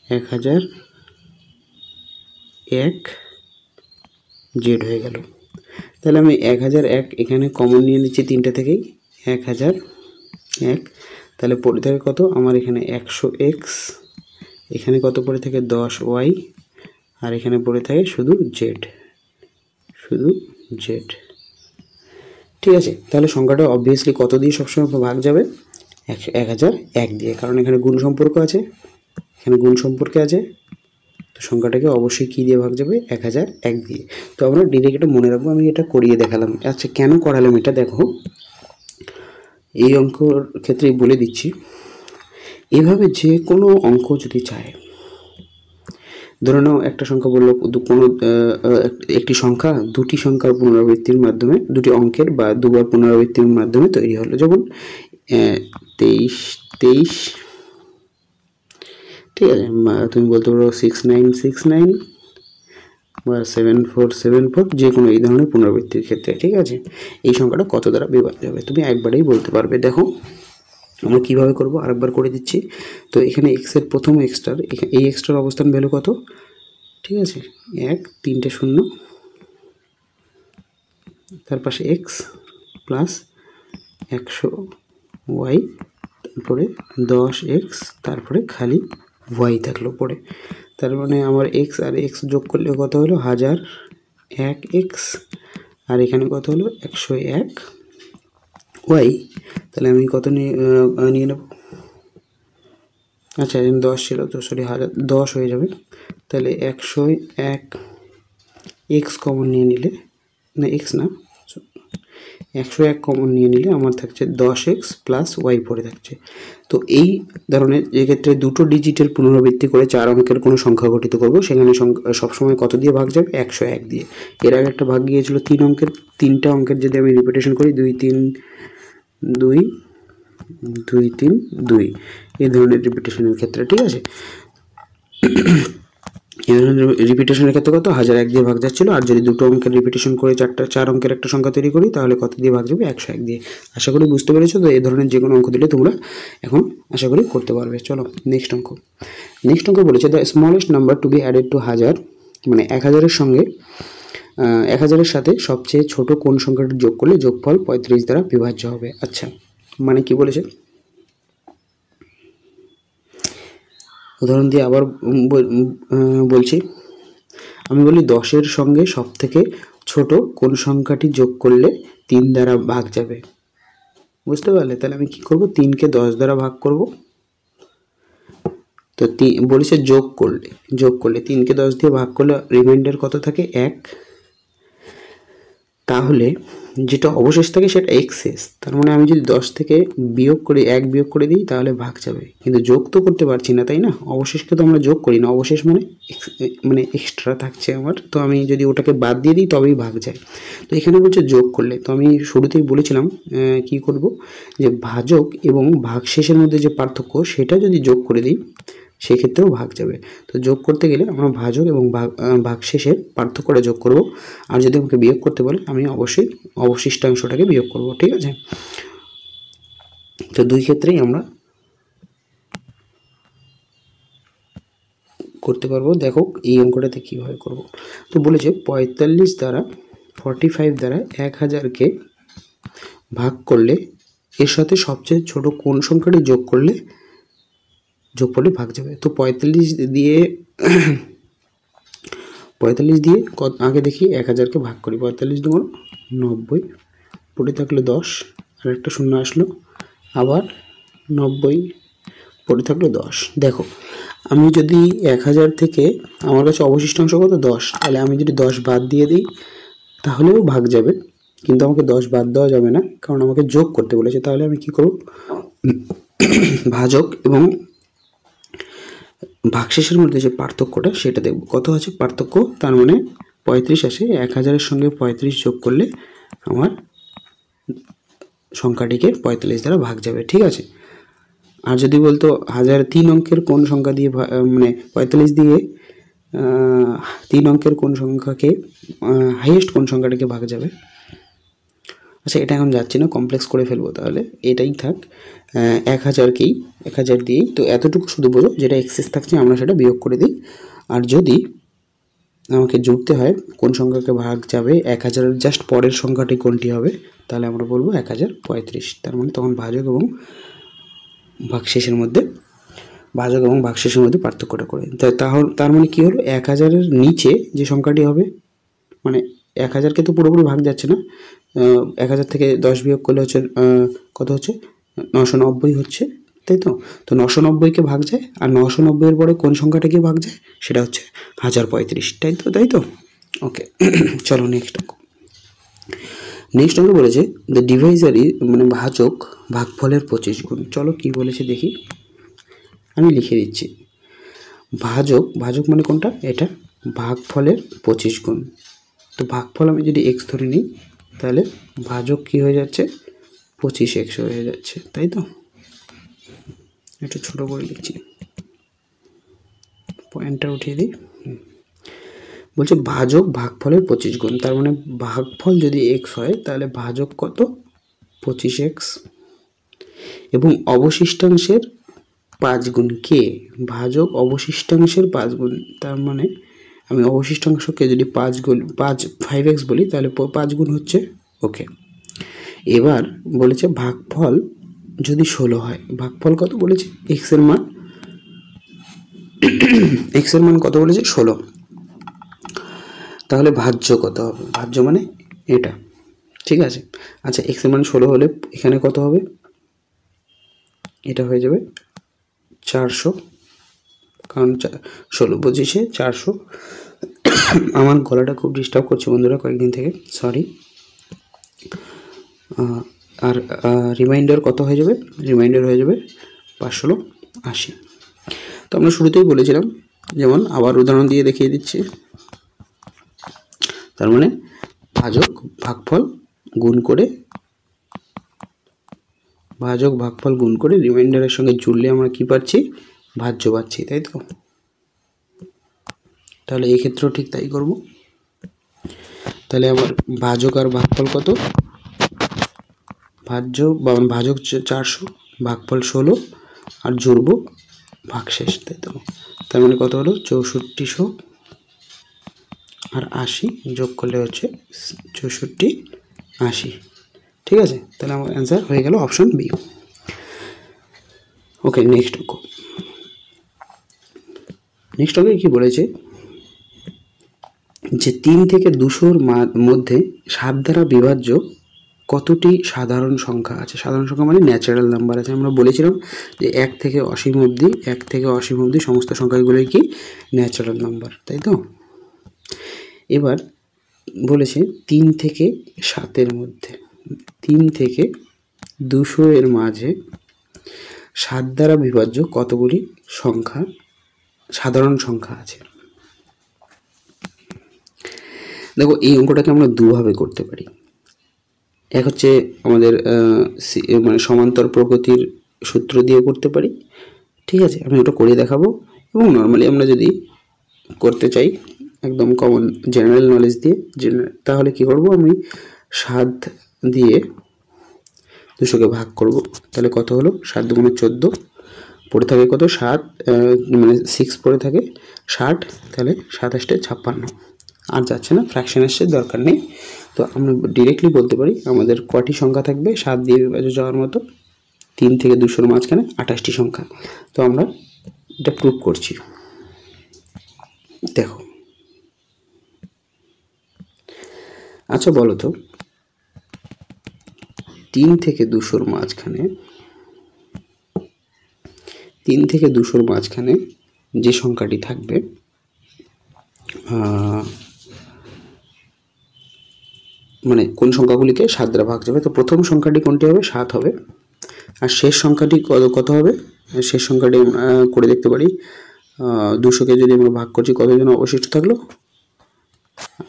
1001 জেড হয়ে গেল। তাহলে আমি 1001 এখানে কমন নিয়ে নিচ্ছি তিনটে থেকেই, 1001। তাহলে পড়ে থাকে কত আমার, এখানে 100x, এখানে কত পড়ে থাকে 10y, আর এখানে পড়ে থাকে শুধু জেড। ঠিক আছে, তাহলে সংখ্যাটা অবভিয়াসলি কত দিয়ে সবসময় ভাগ যাবে, 1001 দিয়ে, কারণ এখানে গুণ সম্পর্ক আছে, তো সংখ্যাটাকে অবশ্যই কী দিয়ে ভাগ যাবে, 1001 দিয়ে। তো আমরা ডিরেক্ট এটা মনে রাখবো, আমি এটা করিয়ে দেখালাম। আচ্ছা কেন করালাম এটা, দেখো এই অঙ্কর ক্ষেত্রেই বলে দিচ্ছি। এইভাবে যে কোনো অঙ্ক যদি চায়, ধরে নাও একটা সংখ্যা বললো, কোনো একটি সংখ্যা দুটি সংখ্যার পুনরাবৃত্তির মাধ্যমে, দুটি অঙ্কের বা দুবার পুনরাবৃত্তির মাধ্যমে তৈরি হলো, যেমন 23। ঠিক আছে, তুমি বলতে পারো 6969 বা 7474, যে কোনো এই ধরনের পুনরাবৃত্তির ক্ষেত্রে। ঠিক আছে, এই সংখ্যাটা কত দ্বারা বিভাজ্য হবে তুমি একবারেই বলতে পারবে। দেখো আমরা কীভাবে করবো আরেকবার করে দিচ্ছি। তো এখানে এক্সের প্রথম এক্সটার, এই এক্সটার অবস্থান ভ্যালু কত, ঠিক আছে 1 3টে শূন্য, তার পাশে এক্স প্লাস 100 ওয়াই, তারপরে 10x, তারপরে খালি ওয়াই থাকলো পরে। তার মানে আমার এক্স আর এক্স যোগ করলে কত হলো, 1001x, আর এখানে কত হলো 101 ওয়াই। তাহলে আমি কত নিয়ে নেব, আচ্ছা এখানে 10 ছিল তো, সরি 10 হয়ে যাবে। তাহলে 101 এক্স কমন নিয়ে নিলে, না এক্স না 101 কমন নিয়ে নিলে আমার থাকছে 10x প্লাস ওয়াই পড়ে থাকছে। তো এই ধরনের ক্ষেত্রে দুটো ডিজিটের পুনরাবৃত্তি করে 4 অঙ্কের কোনো সংখ্যা গঠিত করব, সেখানে সবসময় কত দিয়ে ভাগ যাবে, 101 দিয়ে। এর আগে একটা ভাগ গিয়েছিল 3 অঙ্কের যদি আমি রিপিটেশন করি, 2 3 2 2 3 2, এই ধরনের রিপিটেশনের ক্ষেত্রে। ঠিক আছে, রিপিটেশনের ক্ষেত্রে কত, 1001 দিয়ে ভাগ যাচ্ছিল। আর যদি দুটো অঙ্কের রিপিটেশন করে 4 অঙ্কের একটা সংখ্যা তৈরি করি, তাহলে কত দিয়ে ভাগ যাবে, 101 দিয়ে। আশা করি বুঝতে পেরেছো। তো এই ধরনের যে কোনো অঙ্ক দিলে তোমরা এখন আশা করি করতে পারবে। চলো নেক্সট অঙ্ক বলেছে, the smallest number to be added to 1000, মানে 1000-এর সঙ্গে 1000-এর সাথে সবচেয়ে ছোট কোন সংখ্যাটি যোগ করলে যোগফল 35 দ্বারা বিভাজ্য হবে। আচ্ছা মানে কি বলেছে, উদাহরণ দিয়ে আবার বলছি। আমি বলি 10-এর সঙ্গে সব থেকে ছোট কোন সংখ্যাটি যোগ করলে 3 দ্বারা ভাগ যাবে, বুঝতে পারলে? তাহলে আমি কি করব, 3কে 10 দ্বারা ভাগ করব, তো বলেছে যোগ করলে 3কে 10 দিয়ে ভাগ করলে রিমাইন্ডার কত থাকে 1। তাহলে যেটা অবশেষ থাকে সেটা এক্সেস, তার মানে আমি যদি 10 থেকে বিয়োগ করে 1 বিয়োগ করে দিই তাহলে ভাগ যাবে, কিন্তু যোগ তো করতে পারছি না, তাই না? অবশেষকে তো আমরা যোগ করি না, অবশেষ মানে এক্সট্রা থাকছে আমার, তো আমি যদি ওটাকে বাদ দিয়ে দিই তবেই ভাগ যায়। তো এখানে বলছে যোগ করলে, তো আমি শুরুতেই বলেছিলাম কি করব, যে ভাজক এবং ভাগশেষের মধ্যে যে পার্থক্য সেটা যদি যোগ করে দিই সেক্ষেত্রেও ভাগ যাবে। তো যোগ করতে গেলে আমরা ভাজক এবং ভাগশেষের পার্থক্যটা যোগ করব, আর যদি আমাকে বিয়োগ করতে বলে আমি অবশ্যই অবশিষ্টাংশটাকে বিয়োগ করব, ঠিক আছে? তো দুই ক্ষেত্রেই আমরা করতে পারবো। দেখো এই অঙ্কটাতে কীভাবে করব। তো বলেছে 45 দ্বারা 45 দ্বারা 1000কে ভাগ করলে এর সাথে সবচেয়ে ছোট কোন সংখ্যাটি যোগ করলে ভাগ যাবে। তো 45 দিয়ে আগে দেখি 1000কে ভাগ করি। 45 দুগুণ 90, পড়ে থাকলো 10, আর একটা শূন্য আসলো, আবার 90, পড়ে থাকলো 10। দেখো আমি যদি 1000 থেকে আমার কাছে অবশিষ্টাংশ কত 10, তাহলে আমি যদি 10 বাদ দিয়ে দিই তাহলেও ভাগ যাবে, কিন্তু আমাকে 10 বাদ দেওয়া যাবে না, কারণ আমাকে যোগ করতে বলেছে। তাহলে আমি কি করব, ভাজক এবং ভাগশেষের মধ্যে যে পার্থক্যটা সেটা দেখব, কত আছে পার্থক্য। তার মানে 35 আসে, 1000-এর সঙ্গে 35 যোগ করলে আমার সংখ্যাটিকে 45 দ্বারা ভাগ যাবে, ঠিক আছে? আর যদি বলতো 1003 অঙ্কের কোন সংখ্যা দিয়ে মানে 45 দিয়ে 3 অঙ্কের কোন সংখ্যাকে হাইয়েস্ট কোন সংখ্যাটাকে ভাগ যাবে। আচ্ছা এটা এখন যাচ্ছি না, কমপ্লেক্স করে ফেলবো, তাহলে এটাই থাক 1000 দিয়েই। তো এতটুকু শুধু বোঝো, যেটা এক্সেস থাকছে আমরা সেটা বিয়োগ করে দিই। আর যদি আমাকে জুড়তে হয় কোন সংখ্যাকে ভাগ যাবে 1000-এর জাস্ট পরের সংখ্যাটি কোনটি হবে, তাহলে আমরা বলবো 1035। তার মানে তখন ভাজক এবং ভাগশেষের মধ্যে পার্থক্যটা করে। তার মানে কি হলো, 1000-এর নিচে যে সংখ্যাটি হবে, মানে 1000কে তো পুরোপুরি ভাগ যাচ্ছে না, 1000 থেকে 10 বিয়োগ করলে হচ্ছে কত হচ্ছে 990 হচ্ছে, তাই তো? তো 990কে ভাগ যায়, আর 990-এর পরে কোন সংখ্যাটাকে ভাগ যায় সেটা হচ্ছে 1035, তাই তো? ওকে চলো নেক্সট অঙ্ক বলেছে দ্য ডিভাইজার মানে ভাজক ভাগফলের 25 গুণ। চলো কি বলেছে দেখি, আমি লিখে দিচ্ছি। ভাজক মানে কোনটা, এটা ভাগফলের 25 গুণ। তো ভাগফল আমি যদি x ধরে নিই তাহলে ভাজক কি হয়ে যাচ্ছে 25x হয়ে যাচ্ছে, তাই তো? একটু ছোট করে লিখছি, পয়েন্টটা উঠিয়ে দিই। বলছে ভাজক ভাগফলের 25 গুণ, তার মানে ভাগফল যদি x হয় তাহলে ভাজক কত 25x, এবং অবশিষ্টাংশের 5 গুণ কে, ভাজক অবশিষ্টাংশের 5 গুণ, তার মানে আমি অবশিষ্টাংশকে যদি 5x বলি তাহলে 5 গুণ হচ্ছে, ওকে। এবার বলেছে ভাগফল যদি 16 হয়, ভাগফল কত বলেছে, x এর মান কত বলেছে 16, তাহলে ভাজ্য কত হবে, ভাজ্য মানে এটা, ঠিক আছে? আচ্ছা x এর মান 16 হলে এখানে কত হবে, এটা হয়ে যাবে 400, কারণ 16-25-এ 400। আমার গলাটা খুব ডিস্টার্ব করছে বন্ধুরা কয়েকদিন থেকে, সরি। আর রিমাইন্ডার কত হয়ে যাবে, রিমাইন্ডার হয়ে যাবে 516 80। তো আমরা শুরুতেই বলেছিলাম, যেমন আবার উদাহরণ দিয়ে দেখিয়ে দিচ্ছি। তার মানে ভাজক ভাগফল গুণ করে রিমাইন্ডারের সঙ্গে জুড়লে আমরা কি পাচ্ছি, ভাজ্য পাচ্ছি, তাই তো? তাহলে এই ক্ষেত্রেও ঠিক তাই করব। তাহলে আমার ভাজক আর ভাগফল কত, ভাজক 400, ভাগফল 16, আর জুড়ব ভাগশেষ, তাই তো? তার মানে কত হলো 6400 আর 80, যোগ করলে হচ্ছে 64 80, ঠিক আছে? তাহলে আমার অ্যান্সার হয়ে গেল অপশন বি। ওকে নেক্সট অঙ্কে কি বলেছে, যে 3 থেকে 200-র মধ্যে 7 দ্বারা বিভাজ্য কতটি সাধারণ সংখ্যা আছে। সাধারণ সংখ্যা মানে ন্যাচারাল নাম্বার আছে। আমরা বলেছিলাম যে 1 থেকে অসীম অবধি সমস্ত সংখ্যাগুলোই কি ন্যাচারাল নাম্বার, তাই তো। এবার বলেছে 3 থেকে 7 মধ্যে, 3 থেকে 200 এর মাঝে 7 দ্বারা বিভাজ্য কতগুলি সংখ্যা সাধারণ সংখ্যা আছে। দেখো এই অঙ্কটাকে আমরা দুভাবে করতে পারি। এক হচ্ছে আমাদের মানে সমান্তর প্রগতির সূত্র দিয়ে করতে পারি, ঠিক আছে, আমি ওটা করে দেখাবো। এবং নর্মালি আমরা যদি করতে চাই একদম কমন জেনারেল নলেজ দিয়ে, তাহলে কি করব, আমি 7 দিয়ে 200কে ভাগ করব। তাহলে কত হলো, 7 দুগুণে 14, পড়ে থাকে কত 7 মানে 6 পড়ে থাকে 60, তাহলে 27 56, আর যাচ্ছে না, ফ্র্যাকশন আসছে, দরকার নেই। তো আমরা ডিরেক্টলি বলতে পারি আমাদের কটি সংখ্যা থাকবে 7 দিয়ে বিভাজ্য যাওয়ার মতো, 3 থেকে 200-র মাঝখানে 28টি সংখ্যা। তো আমরা এটা প্রুভ করছি। দেখো, আচ্ছা বলো তো 3 থেকে 200-র মাঝখানে, 3 থেকে 200-র মাঝখানে যে সংখ্যাটি থাকবে মানে কোন সংখ্যাগুলিকে 7 দ্বারা ভাগ যাবে। তো প্রথম সংখ্যাটি কোনটি হবে, 7 হবে। আর শেষ সংখ্যাটি কত হবে, শেষ সংখ্যাটি আমরা করে দেখতে পারি। 200কে যদি আমরা ভাগ করছি কতজন অবশিষ্ট থাকলো,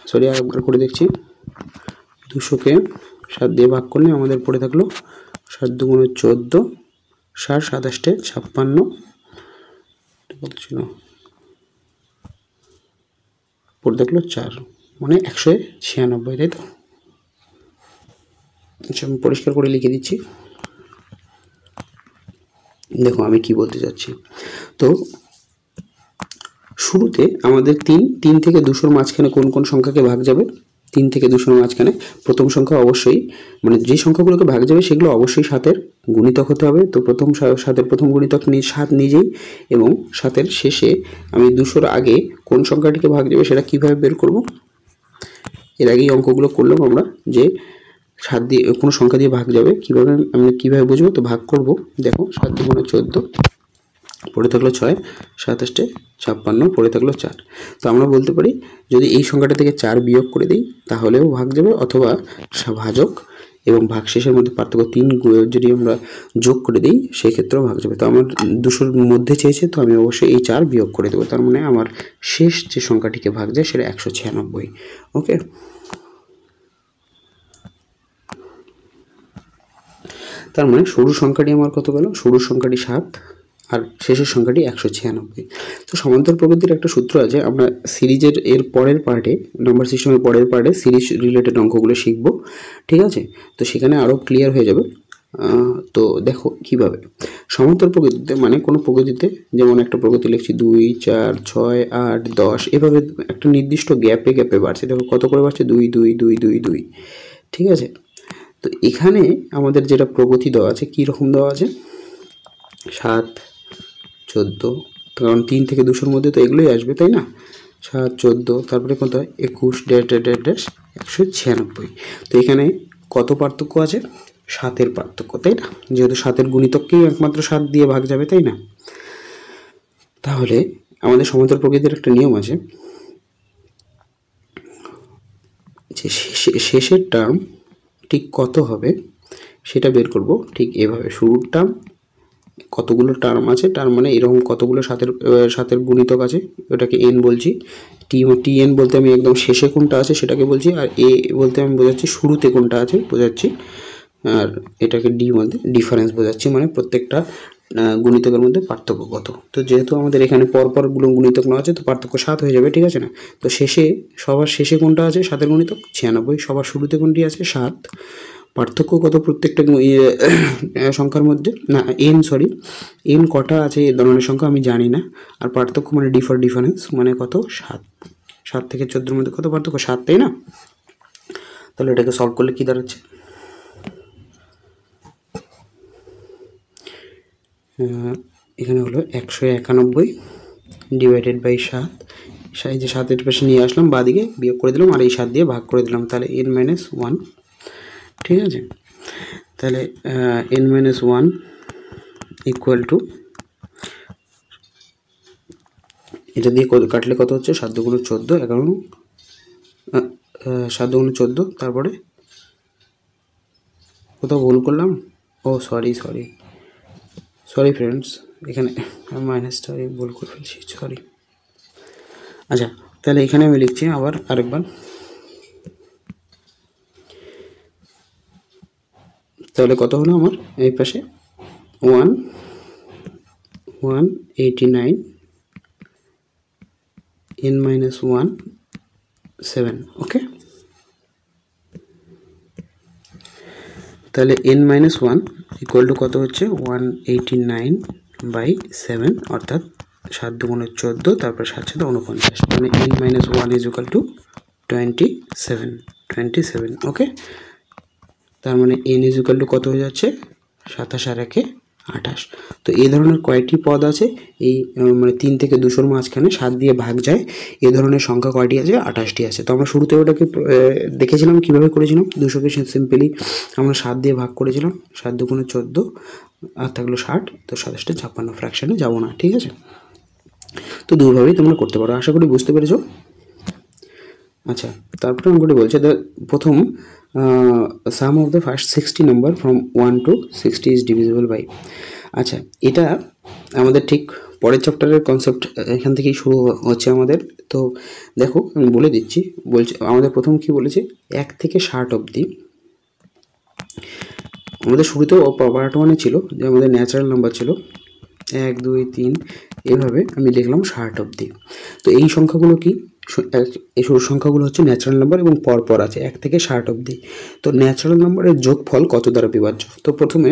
সরি আরেকবার করে দেখছি, 200কে 7 দিয়ে ভাগ করলে আমাদের পড়ে থাকলো 7 দুগুণে 14, 7 27 56, কত ছিল, পড়ে থাকলো 4, মানে 196, তাই তো। আচ্ছা আমি পরিষ্কার করে লিখে দিচ্ছি। দেখো আমি কি বলতে চাচ্ছি, তো শুরুতে আমাদের 3 থেকে 200-র মাঝখানে কোন কোন সংখ্যাকে ভাগ যাবে, 3 থেকে 200-র মাঝখানে প্রথম সংখ্যা অবশ্যই, মানে যে সংখ্যাগুলোকে ভাগ যাবে সেগুলো অবশ্যই 7-এর গুণিতক হতে হবে। তো 7-এর প্রথম গুণিতক 7 নিজেই, এবং 7-এর শেষে আমি 200-র আগে কোন সংখ্যাটিকে ভাগ যাবে সেটা কিভাবে বের করব। এর আগেই অঙ্কগুলো করলাম আমরা, যে 7 দিয়ে কোনো সংখ্যা দিয়ে ভাগ যাবে কিভাবে বুঝবো, তো ভাগ করব। দেখো 7 দুগুণে 14, পড়ে থাকলো 6, 27 56, পড়ে থাকলো 4। তো আমরা বলতে পারি যদি এই সংখ্যাটা থেকে 4 বিয়োগ করে দিই তাহলেও ভাগ যাবে, অথবা ভাজক এবং ভাগশেষের মধ্যে পার্থক্য 3 যদি আমরা যোগ করে দিই সেই ক্ষেত্রেও ভাগ যাবে। তো আমার 200-র মধ্যে চেয়েছে, তো আমি অবশ্যই এই 4 বিয়োগ করে দেবো। তার মানে আমার শেষ যে সংখ্যাটিকে ভাগ যায় সেটা 196। ওকে, তার মানে শুরুর সংখ্যাটি আমার কত গেল, শুরুর সংখ্যাটি 7 আর শেষের সংখ্যাটি 196। তো সমান্তর প্রগতির একটা সূত্র আছে, আমরা সিরিজের এর পরের পার্টে, নাম্বার সিস্টেমের পরের পার্টে সিরিজ রিলেটেড অঙ্কগুলো শিখব, ঠিক আছে। তো সেখানে আরও ক্লিয়ার হয়ে যাবে। তো দেখো কিভাবে সমান্তর প্রগতিতে, মানে কোনো প্রগতিতে যেমন একটা প্রগতি লিখছি 2 4 6 8 10, এভাবে একটা নির্দিষ্ট গ্যাপে গ্যাপে বাড়ছে। দেখো কত করে বাড়ছে, 2 2 2 2 2, ঠিক আছে। তো এখানে আমাদের যেটা প্রগতি দেওয়া আছে, কী রকম দেওয়া আছে, 7 14, কারণ 3 থেকে 200-র মধ্যে তো এগুলোই আসবে, তাই না। 7 14, তারপরে কত 21 196। তো এখানে কত পার্থক্য আছে, 7-এর পার্থক্য, তাই না, যেহেতু 7-এর গুণিতককেই একমাত্র 7 দিয়ে ভাগ যাবে, তাই না। তাহলে আমাদের সমান্তর প্রকৃতির একটা নিয়ম আছে যে শেষের টার্ম ঠিক কত হবে সেটা বের করব ঠিক এভাবে। শুরুর টার্ম, কতগুলো টার্ম আছে, টার্ম মানে এরকম কতগুলো 7-এর গুণিতক আছে, ওটাকে এন বলছি। টি এন বলতে আমি একদম শেষে কোনটা আছে সেটাকে বলছি, আর এ বলতে আমি বোঝাচ্ছি শুরুতে কোনটা আছে বোঝাচ্ছি, আর এটাকে ডি বলতে ডিফারেন্স বোঝাচ্ছি, মানে প্রত্যেকটা গুণিতকের মধ্যে পার্থক্য কত। তো যেহেতু আমাদের এখানে পরপরগুলো গুণিতক না আছে, তো পার্থক্য 7 হয়ে যাবে, ঠিক আছে না। তো শেষে, সবার শেষে কোনটা আছে 7-এর গুণিতক 96, সবার শুরুতে কোনটি আছে 7, পার্থক্য কত প্রত্যেকটা সংখ্যার মধ্যে, না এন কটা আছে এই ধরনের সংখ্যা আমি জানি না, আর পার্থক্য মানে ডিফারেন্স মানে কত 7, 7 থেকে 14-র মধ্যে কত পার্থক্য 7, তাই না। তাহলে এটাকে সলভ করলে কি দাঁড়াচ্ছে, এখানে হলো 191 ডিভাইডেড বাই 7, এই যে 7-এর পাশে নিয়ে আসলাম, বাদিকে বিয়োগ করে দিলাম, আর এই 7 দিয়ে ভাগ করে দিলাম, তাহলে n - 1, ঠিক আছে। তাহলে n-1 ইকুয়াল টু, এটা দিয়ে কাটলে কত হচ্ছে, 7 × 14, 11, 7 × 14, তারপরে কোথাও ভুল করলাম, ও সরি ফ্রেন্ডস, এখানে মাইনাসটা ভুল করে ফেলছি, সরি। আচ্ছা, তাহলে এখানে আমি লিখছি আবার আরেকবার, তাহলে কত হলো আমার এই পাশে 189 n-1 7, ওকে। তাহলে n-1 ইকুয়াল টু কত হচ্ছে, 189/7, অর্থাৎ 7 × 14, তারপর 7 × 49, মানে n-1 ইজ ইকুয়াল টু 27, ওকে। তার মানে n ইজ ইকুয়াল টু কত হয়ে যাচ্ছে, 27 আর 1 28। তো এই ধরনের কয়টি পদ আছে, এই মানে 3 থেকে 200-র মাঝখানে 7 দিয়ে ভাগ যায়, এই ধরনের সংখ্যা কয়টি আছে, 28টি আছে। তো আমরা শুরুতে ওটাকে দেখেছিলাম কীভাবে করেছিলাম, 200কে সিম্পলি আমরা 7 দিয়ে ভাগ করেছিলাম, 7 × 14 আর থাকলো 60, তো 27 56 ফ্র্যাকশানে যাব না, ঠিক আছে। তো দুভাবেই তোমরা করতে পারো, আশা করি বুঝতে পেরেছো। আচ্ছা, তারপরে অঙ্কটি বলছে প্রথম sum of the first 60 number from 1 to 60 is divisible by. আচ্ছা, এটা আমাদের ঠিক পরের চ্যাপ্টারের কনসেপ্ট এখান থেকেই শুরু হচ্ছে আমাদের। তো দেখো আমি বলে দিচ্ছি, বলছে আমাদের প্রথম কি বলেছে, 1 থেকে 60 অবধি। আমাদের শুরুতেও পার্ট 1-এ ছিল যে আমাদের ন্যাচারাল নাম্বার ছিল 1 2 3, এভাবে আমি লিখলাম 60 অবধি। তো এই সংখ্যাগুলো কি, এই সংখ্যাগুলো হচ্ছে ন্যাচারাল নাম্বার এবং পরপর আছে 1 থেকে 60 অবধি। তো ন্যাচারাল নাম্বারের যোগফল কত দ্বারা বিভাজ্য? তো প্রথমে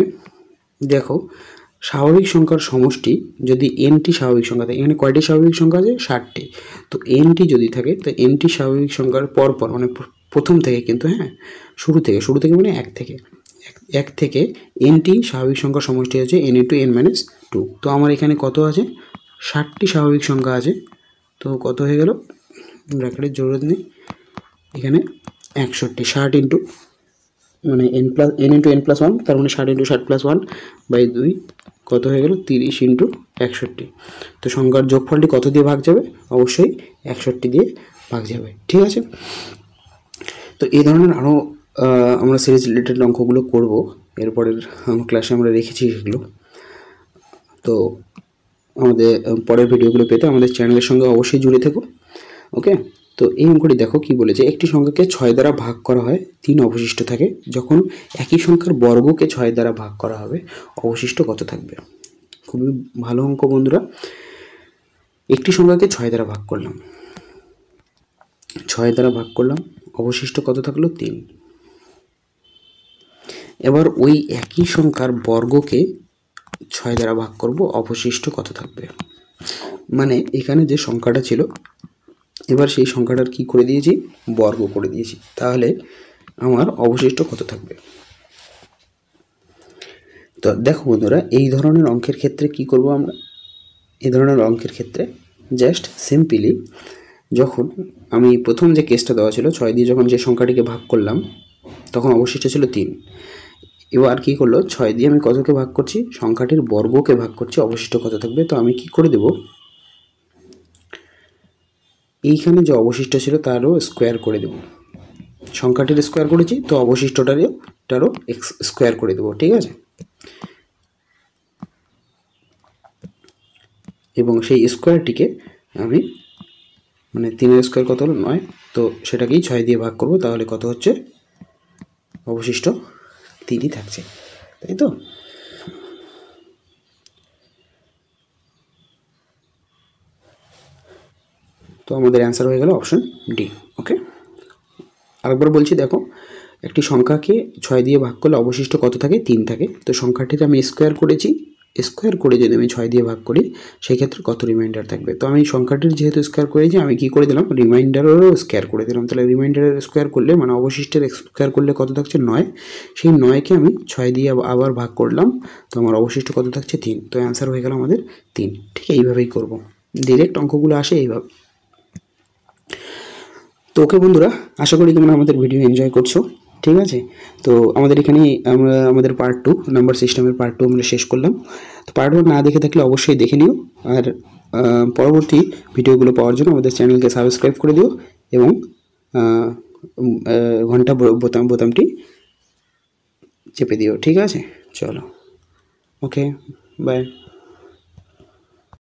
দেখো, স্বাভাবিক সংখ্যার সমষ্টি যদি nটি স্বাভাবিক সংখ্যা থাকে, এখানে কয়টি স্বাভাবিক সংখ্যা আছে, 60টি। তো nটি যদি থাকে, তো nটি স্বাভাবিক সংখ্যার পরপর, মানে প্রথম থেকে কিন্তু, হ্যাঁ, শুরু থেকে মানে 1 থেকে nটি স্বাভাবিক সংখ্যার সমষ্টি হচ্ছে n × n-2। তো আমার এখানে কত আছে, 60টি স্বাভাবিক সংখ্যা আছে। তো কত হয়ে গেল, ব্র্যাকেটের জরুরত নেই, এখানে 61, 60 ইন্টু মানে n × n+1, তার মানে 60 × 60+1/2, কত হয়ে গেল, 30 × 61। তো সংখ্যার যোগফলটি কত দিয়ে ভাগ যাবে, অবশ্যই 61 দিয়ে ভাগ যাবে, ঠিক আছে। তো এই ধরনের আরও আমরা সিরিজ রিলেটেড অঙ্কগুলো করব, এরপরের ক্লাসে আমরা রেখেছি সেগুলো। তো আমাদের পরের ভিডিওগুলো পেতে আমাদের চ্যানেলের সঙ্গে অবশ্যই জুড়ে থেকো, ওকে। তো এই অঙ্কটি দেখো কি বলেছে, একটি সংখ্যাকে 6 দ্বারা ভাগ করা হয়, 3 অবশিষ্ট থাকে, যখন একই সংখ্যার বর্গকে 6 দ্বারা ভাগ করা হবে, অবশিষ্ট কত থাকবে? খুবই ভালো অঙ্ক বন্ধুরা। একটি সংখ্যাকে 6 দ্বারা ভাগ করলাম, 6 দ্বারা ভাগ করলাম, অবশিষ্ট কত থাকলো, 3। এবার ওই একই সংখ্যার বর্গকে 6 দ্বারা ভাগ করব, অবশিষ্ট কত থাকবে? মানে এখানে যে সংখ্যাটা ছিল, এবার সেই সংখ্যাটার কি করে দিয়েছি, বর্গ করে দিয়েছি, তাহলে আমার অবশিষ্ট কত থাকবে? তো দেখো বন্ধুরা, এই ধরনের অঙ্কের ক্ষেত্রে কি করব আমরা, এই ধরনের অঙ্কের ক্ষেত্রে জাস্ট সিম্পলি, যখন আমি প্রথম যে কেসটা দেওয়া ছিল 6 দিয়ে যখন যে সংখ্যাটিকে ভাগ করলাম, তখন অবশিষ্ট ছিল 3। এবার কি করলো, 6 দিয়ে আমি কতকে ভাগ করছি, সংখ্যাটির বর্গকে ভাগ করছি, অবশিষ্ট কত থাকবে? তো আমি কি করে দেব, এইখানে যে অবশিষ্ট ছিল তারও স্কোয়ার করে দেব, সংখ্যাটির স্কোয়ার করেছি, তো অবশিষ্টটারও স্কোয়ার করে দেবো, ঠিক আছে। এবং সেই স্কোয়ারটিকে আমি, মানে 3-এর স্কোয়ার কত হলো, 9, তো সেটাকেই 6 দিয়ে ভাগ করব, তাহলে কত হচ্ছে, অবশিষ্ট 3ই থাকছে, তাই তো। তো আমাদের অ্যান্সার হয়ে গেল অপশন ডি, ওকে। আরেকবার বলছি, দেখো, একটি সংখ্যাকে 6 দিয়ে ভাগ করলে অবশিষ্ট কত থাকে, 3 থাকে। তো সংখ্যাটিতে আমি স্কোয়ার করেছি, স্কোয়ার করে যদি আমি 6 দিয়ে ভাগ করি, সেই ক্ষেত্রে কত রিমাইন্ডার থাকবে? তো আমি সংখ্যাটির যেহেতু স্কোয়ার করেছি, আমি কি করে দিলাম, রিমাইন্ডারেরও স্কোয়ার করে দিলাম। তাহলে রিমাইন্ডারের স্কোয়ার করলে, মানে অবশিষ্টের স্কোয়ার করলে কত থাকছে, 9। সেই 9কে আমি 6 দিয়ে আবার ভাগ করলাম, তো আমার অবশিষ্ট কত থাকছে, 3। তো অ্যান্সার হয়ে গেল আমাদের 3। ঠিক এইভাবেই করব, ডিরেক্ট অঙ্কগুলো আসে এইভাবে। তো ওকে বন্ধুরা, আশা করি তোমরা আমাদের ভিডিও এনজয় করছো। ঠিক আছে। তো আমাদের এখানেই আমরা আমাদের পার্ট 2 নাম্বার সিস্টেমের পার্ট 2 আমরা শেষ করলাম। তো পার্ট 1 না দেখে থাকলে অবশ্যই দেখে নিও, আর পরবর্তী ভিডিওগুলো পাওয়ার জন্য আমাদের চ্যানেলকে সাবস্ক্রাইব করে দিও এবং ঘন্টা বোতামটি চেপে দিও। ঠিক আছে, চলো, ওকে, বাই।